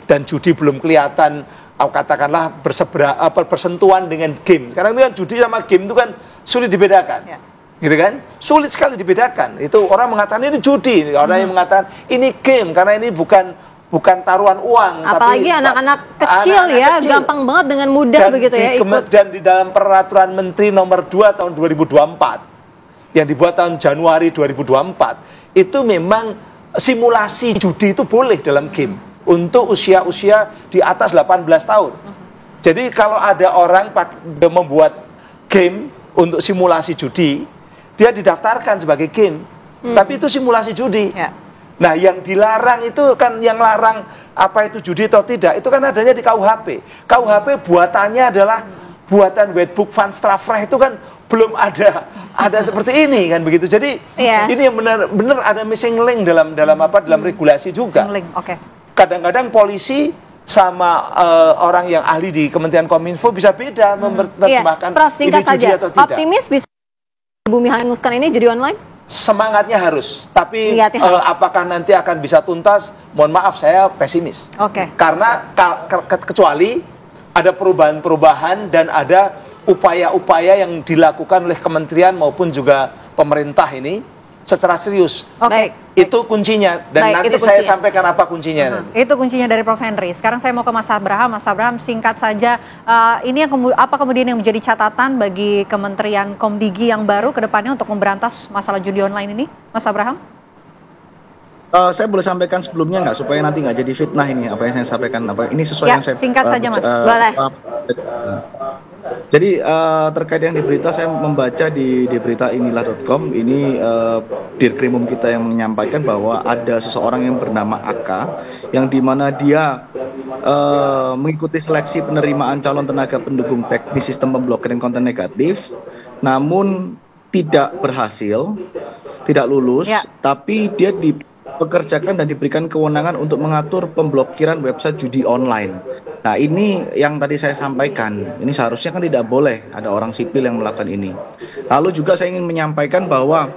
dan judi belum kelihatan katakanlah bersentuhan dengan game. Sekarang ini kan judi sama game itu kan sulit dibedakan. Gitu kan? Sulit sekali dibedakan. Itu orang mengatakan ini judi, orang yang mengatakan ini game karena ini bukan taruhan uang. Apalagi anak-anak kecil ya, gampang banget dengan mudah begitu ya ikut. Dan di dalam peraturan Menteri nomor 2 tahun 2024 yang dibuat tahun Januari 2024 itu memang simulasi judi itu boleh dalam game untuk usia-usia di atas 18 tahun. Jadi kalau ada orang membuat game untuk simulasi judi, dia didaftarkan sebagai game, tapi itu simulasi judi. Nah, yang dilarang itu kan, yang larang apa itu judi atau tidak, itu kan adanya di KUHP. KUHP buatannya adalah buatan Wetboek van Strafrecht, itu kan belum ada seperti ini kan begitu. Jadi ini yang benar ada missing link dalam regulasi juga. Kadang-kadang polisi sama orang yang ahli di Kementerian Kominfo bisa beda menerjemahkan Prof, singkat ini judi saja. atau tidak. Optimis bisa bumi hanguskan ini judi online? Semangatnya harus, tapi harus. apakah nanti akan bisa tuntas? Mohon maaf, saya pesimis. Karena kecuali ada perubahan-perubahan dan ada upaya-upaya yang dilakukan oleh kementerian maupun juga pemerintah ini secara serius. Itu kuncinya, dan nanti saya sampaikan apa kuncinya. Itu kuncinya dari Prof. Henry. Sekarang saya mau ke Mas Abraham. Mas Abraham, singkat saja, ini yang apa kemudian yang menjadi catatan bagi Kementerian Komdigi yang baru ke depannya untuk memberantas masalah judi online ini, Mas Abraham? Saya boleh sampaikan sebelumnya nggak, supaya nanti nggak jadi fitnah ini apa yang saya sampaikan, apa ini sesuai yang saya singkat saja Mas. Boleh. Jadi terkait yang di berita, saya membaca di berita inilah.com ini Dirkrimum kita yang menyampaikan bahwa ada seseorang yang bernama AK yang dimana dia mengikuti seleksi penerimaan calon tenaga pendukung teknis sistem pemblokiran konten negatif, namun tidak berhasil, tidak lulus, tapi dia dipekerjakan dan diberikan kewenangan untuk mengatur pemblokiran website judi online. Nah, ini yang tadi saya sampaikan, ini seharusnya kan tidak boleh ada orang sipil yang melakukan ini. Lalu juga saya ingin menyampaikan bahwa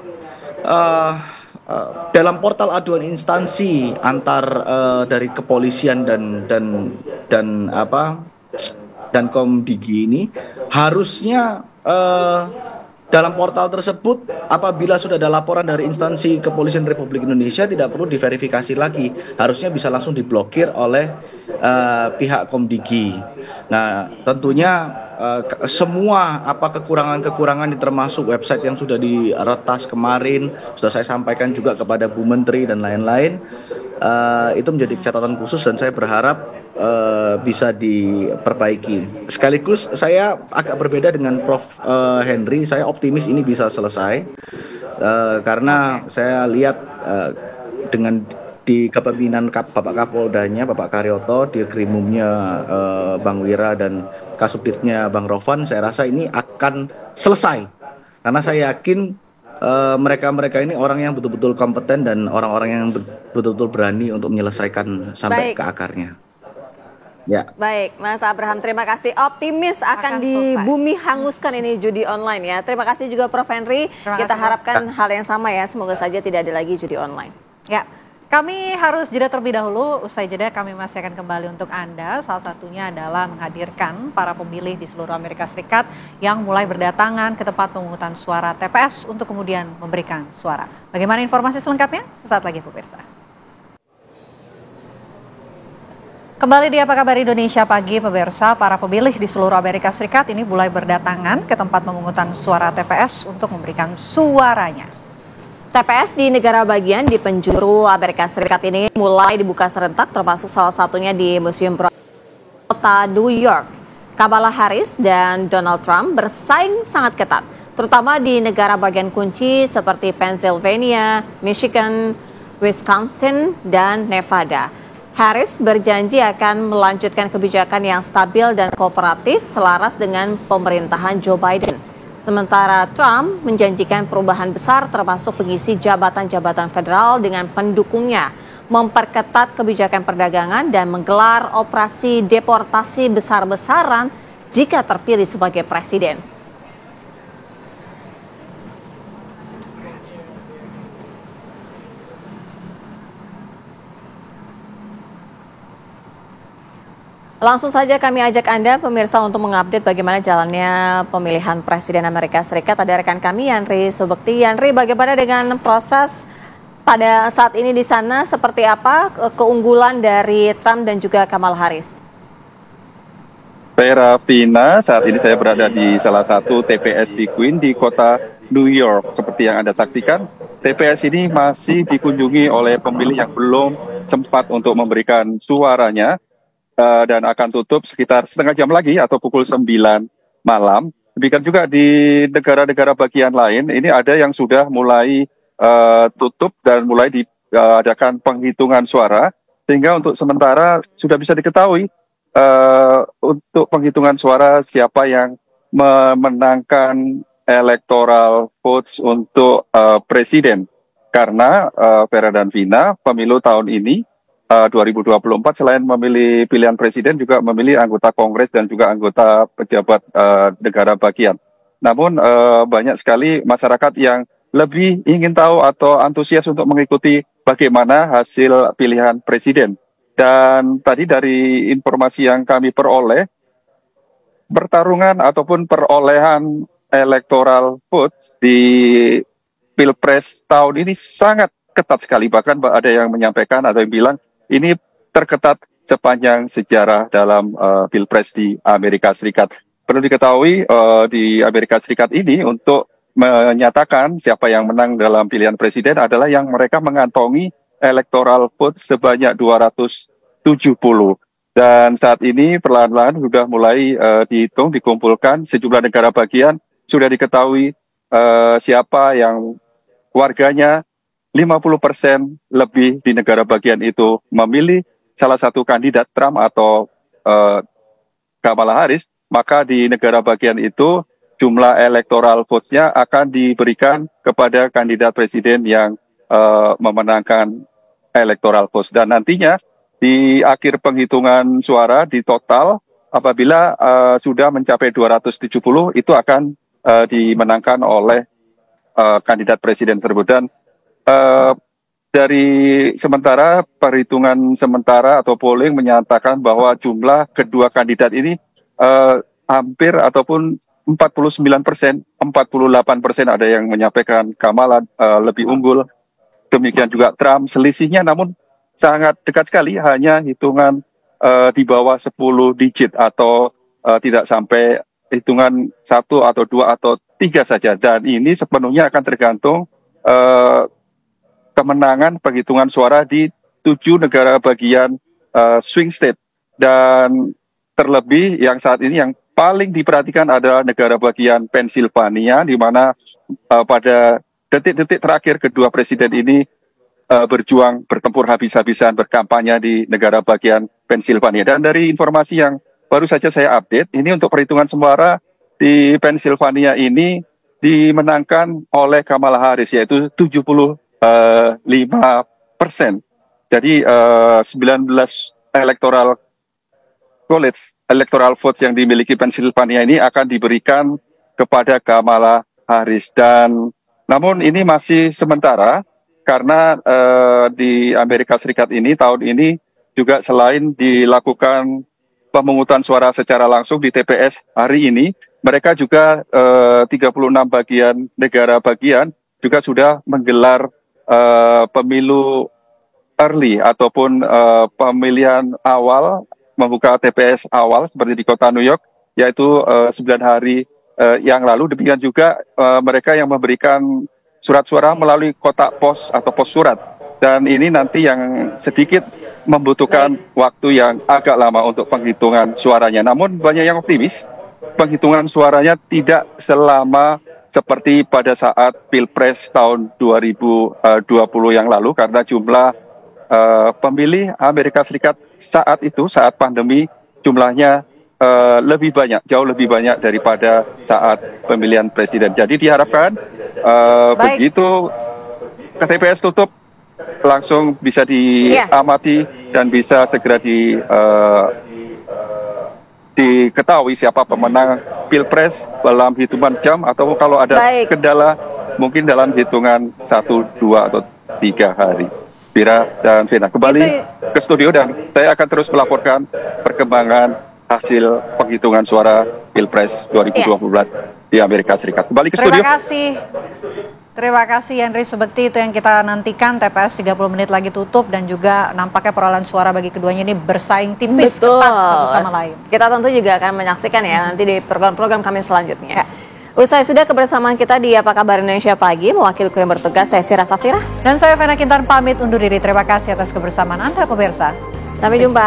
dalam portal aduan instansi antar dari kepolisian dan Komdigi ini harusnya dalam portal tersebut, apabila sudah ada laporan dari instansi Kepolisian Republik Indonesia, tidak perlu diverifikasi lagi, harusnya bisa langsung diblokir oleh pihak Komdigi. Nah, tentunya semua kekurangan-kekurangan termasuk website yang sudah diretas kemarin, sudah saya sampaikan juga kepada Bu Menteri dan lain-lain, itu menjadi catatan khusus dan saya berharap bisa diperbaiki. Sekaligus saya agak berbeda dengan Prof. Henry, saya optimis ini bisa selesai karena saya lihat dengan di kepemimpinan Bapak Kapoldanya, Bapak Karyoto, Dirkrimumnya Bang Wira dan Kasubditnya Bang Rovan, saya rasa ini akan selesai karena saya yakin mereka-mereka ini orang yang betul-betul kompeten dan orang-orang yang betul-betul berani untuk menyelesaikan sampai ke akarnya. Ya. Baik, Mas Abraham, terima kasih. Optimis akan di bumi hanguskan ini judi online ya. Terima kasih juga Prof. Henry. Kita harapkan hal yang sama ya. Semoga saja tidak ada lagi judi online. Ya, kami harus jeda terlebih dahulu. Usai jeda kami masih akan kembali untuk Anda. Salah satunya adalah menghadirkan para pemilih di seluruh Amerika Serikat yang mulai berdatangan ke tempat pemungutan suara TPS untuk kemudian memberikan suara. Bagaimana informasi selengkapnya? Sesaat lagi pemirsa. Kembali di Apa Kabar Indonesia Pagi, pemirsa, para pemilih di seluruh Amerika Serikat ini mulai berdatangan ke tempat pemungutan suara TPS untuk memberikan suaranya. TPS di negara bagian di penjuru Amerika Serikat ini mulai dibuka serentak, termasuk salah satunya di Museum Kota New York. Kamala Harris dan Donald Trump bersaing sangat ketat, terutama di negara bagian kunci seperti Pennsylvania, Michigan, Wisconsin, dan Nevada. Harris berjanji akan melanjutkan kebijakan yang stabil dan kooperatif selaras dengan pemerintahan Joe Biden. Sementara Trump menjanjikan perubahan besar termasuk pengisi jabatan-jabatan federal dengan pendukungnya, memperketat kebijakan perdagangan dan menggelar operasi deportasi besar-besaran jika terpilih sebagai presiden. Langsung saja kami ajak Anda pemirsa untuk mengupdate bagaimana jalannya pemilihan Presiden Amerika Serikat. Ada rekan kami Yanri Subekti. Yanri, bagaimana dengan proses pada saat ini di sana, seperti apa keunggulan dari Trump dan juga Kamala Harris? Saya Vina, saat ini saya berada di salah satu TPS di Queens di kota New York. Seperti yang Anda saksikan, TPS ini masih dikunjungi oleh pemilih yang belum sempat untuk memberikan suaranya. Dan akan tutup sekitar setengah jam lagi atau pukul 9 malam. Demikian juga di negara-negara bagian lain, ini ada yang sudah mulai tutup dan mulai adakan penghitungan suara, sehingga untuk sementara sudah bisa diketahui untuk penghitungan suara siapa yang memenangkan electoral votes untuk presiden. Karena Vera dan Vina, pemilu tahun ini 2024 selain memilih pilihan presiden juga memilih anggota Kongres dan juga anggota pejabat negara bagian. Namun banyak sekali masyarakat yang lebih ingin tahu atau antusias untuk mengikuti bagaimana hasil pilihan presiden. Dan tadi dari informasi yang kami peroleh, pertarungan ataupun perolehan electoral votes di Pilpres tahun ini sangat ketat sekali. Bahkan ada yang menyampaikan atau yang bilang ini terketat sepanjang sejarah dalam Pilpres di Amerika Serikat. Perlu diketahui di Amerika Serikat ini untuk menyatakan siapa yang menang dalam pilihan presiden adalah yang mereka mengantongi electoral vote sebanyak 270. Dan saat ini perlahan-lahan sudah mulai dihitung, dikumpulkan sejumlah negara bagian, sudah diketahui siapa yang warganya 50% lebih di negara bagian itu memilih salah satu kandidat Trump atau Kamala Harris, maka di negara bagian itu jumlah electoral votes-nya akan diberikan kepada kandidat presiden yang memenangkan electoral votes. Dan nantinya di akhir penghitungan suara di total apabila sudah mencapai 270 itu akan dimenangkan oleh kandidat presiden tersebut. Dan dari sementara perhitungan sementara atau polling menyatakan bahwa jumlah kedua kandidat ini hampir ataupun 49%, 48% ada yang menyampaikan Kamala lebih unggul. Demikian juga Trump, selisihnya namun sangat dekat sekali, hanya hitungan di bawah 10 digit atau tidak sampai hitungan 1 atau 2 atau 3 saja. Dan ini sepenuhnya akan tergantung kemenangan penghitungan suara di 7 negara bagian swing state. Dan terlebih yang saat ini yang paling diperhatikan adalah negara bagian Pennsylvania, di mana pada detik-detik terakhir kedua presiden ini berjuang, bertempur habis-habisan, berkampanye di negara bagian Pennsylvania. Dan dari informasi yang baru saja saya update, ini untuk perhitungan suara di Pennsylvania ini dimenangkan oleh Kamala Harris, yaitu 75%. Jadi 19 electoral votes yang dimiliki Pennsylvania ini akan diberikan kepada Kamala Harris. Dan namun ini masih sementara karena di Amerika Serikat ini tahun ini juga selain dilakukan pemungutan suara secara langsung di TPS hari ini, mereka juga 36 negara bagian juga sudah menggelar pemilu early ataupun pemilihan awal, membuka TPS awal seperti di kota New York, yaitu 9 hari yang lalu. Demikian juga mereka yang memberikan surat suara melalui kotak pos atau pos surat. Dan ini nanti yang sedikit membutuhkan waktu yang agak lama untuk penghitungan suaranya. Namun banyak yang optimis penghitungan suaranya tidak selama seperti pada saat Pilpres tahun 2020 yang lalu, karena jumlah pemilih Amerika Serikat saat itu, saat pandemi, jumlahnya lebih banyak, jauh lebih banyak daripada saat pemilihan presiden. Jadi diharapkan begitu TPS tutup, langsung bisa diamati dan bisa segera diketahui siapa pemenang Pilpres dalam hitungan jam, atau kalau ada kendala mungkin dalam hitungan 1, 2 atau 3 hari. Vira dan Vina kembali ke studio dan saya akan terus melaporkan perkembangan hasil penghitungan suara Pilpres 2024 di Amerika Serikat. Kembali ke studio. Terima kasih Henry, seperti itu yang kita nantikan. TPS 30 menit lagi tutup dan juga nampaknya perolehan suara bagi keduanya ini bersaing tipis, ketat satu sama lain. Kita tentu juga akan menyaksikan ya nanti di program-program kami selanjutnya. Usai sudah kebersamaan kita di Apa Kabar Indonesia Pagi, mewakili kru yang bertugas, saya Sira Safira. Dan saya Vena Kintan pamit undur diri. Terima kasih atas kebersamaan Anda pemirsa. Sampai jumpa.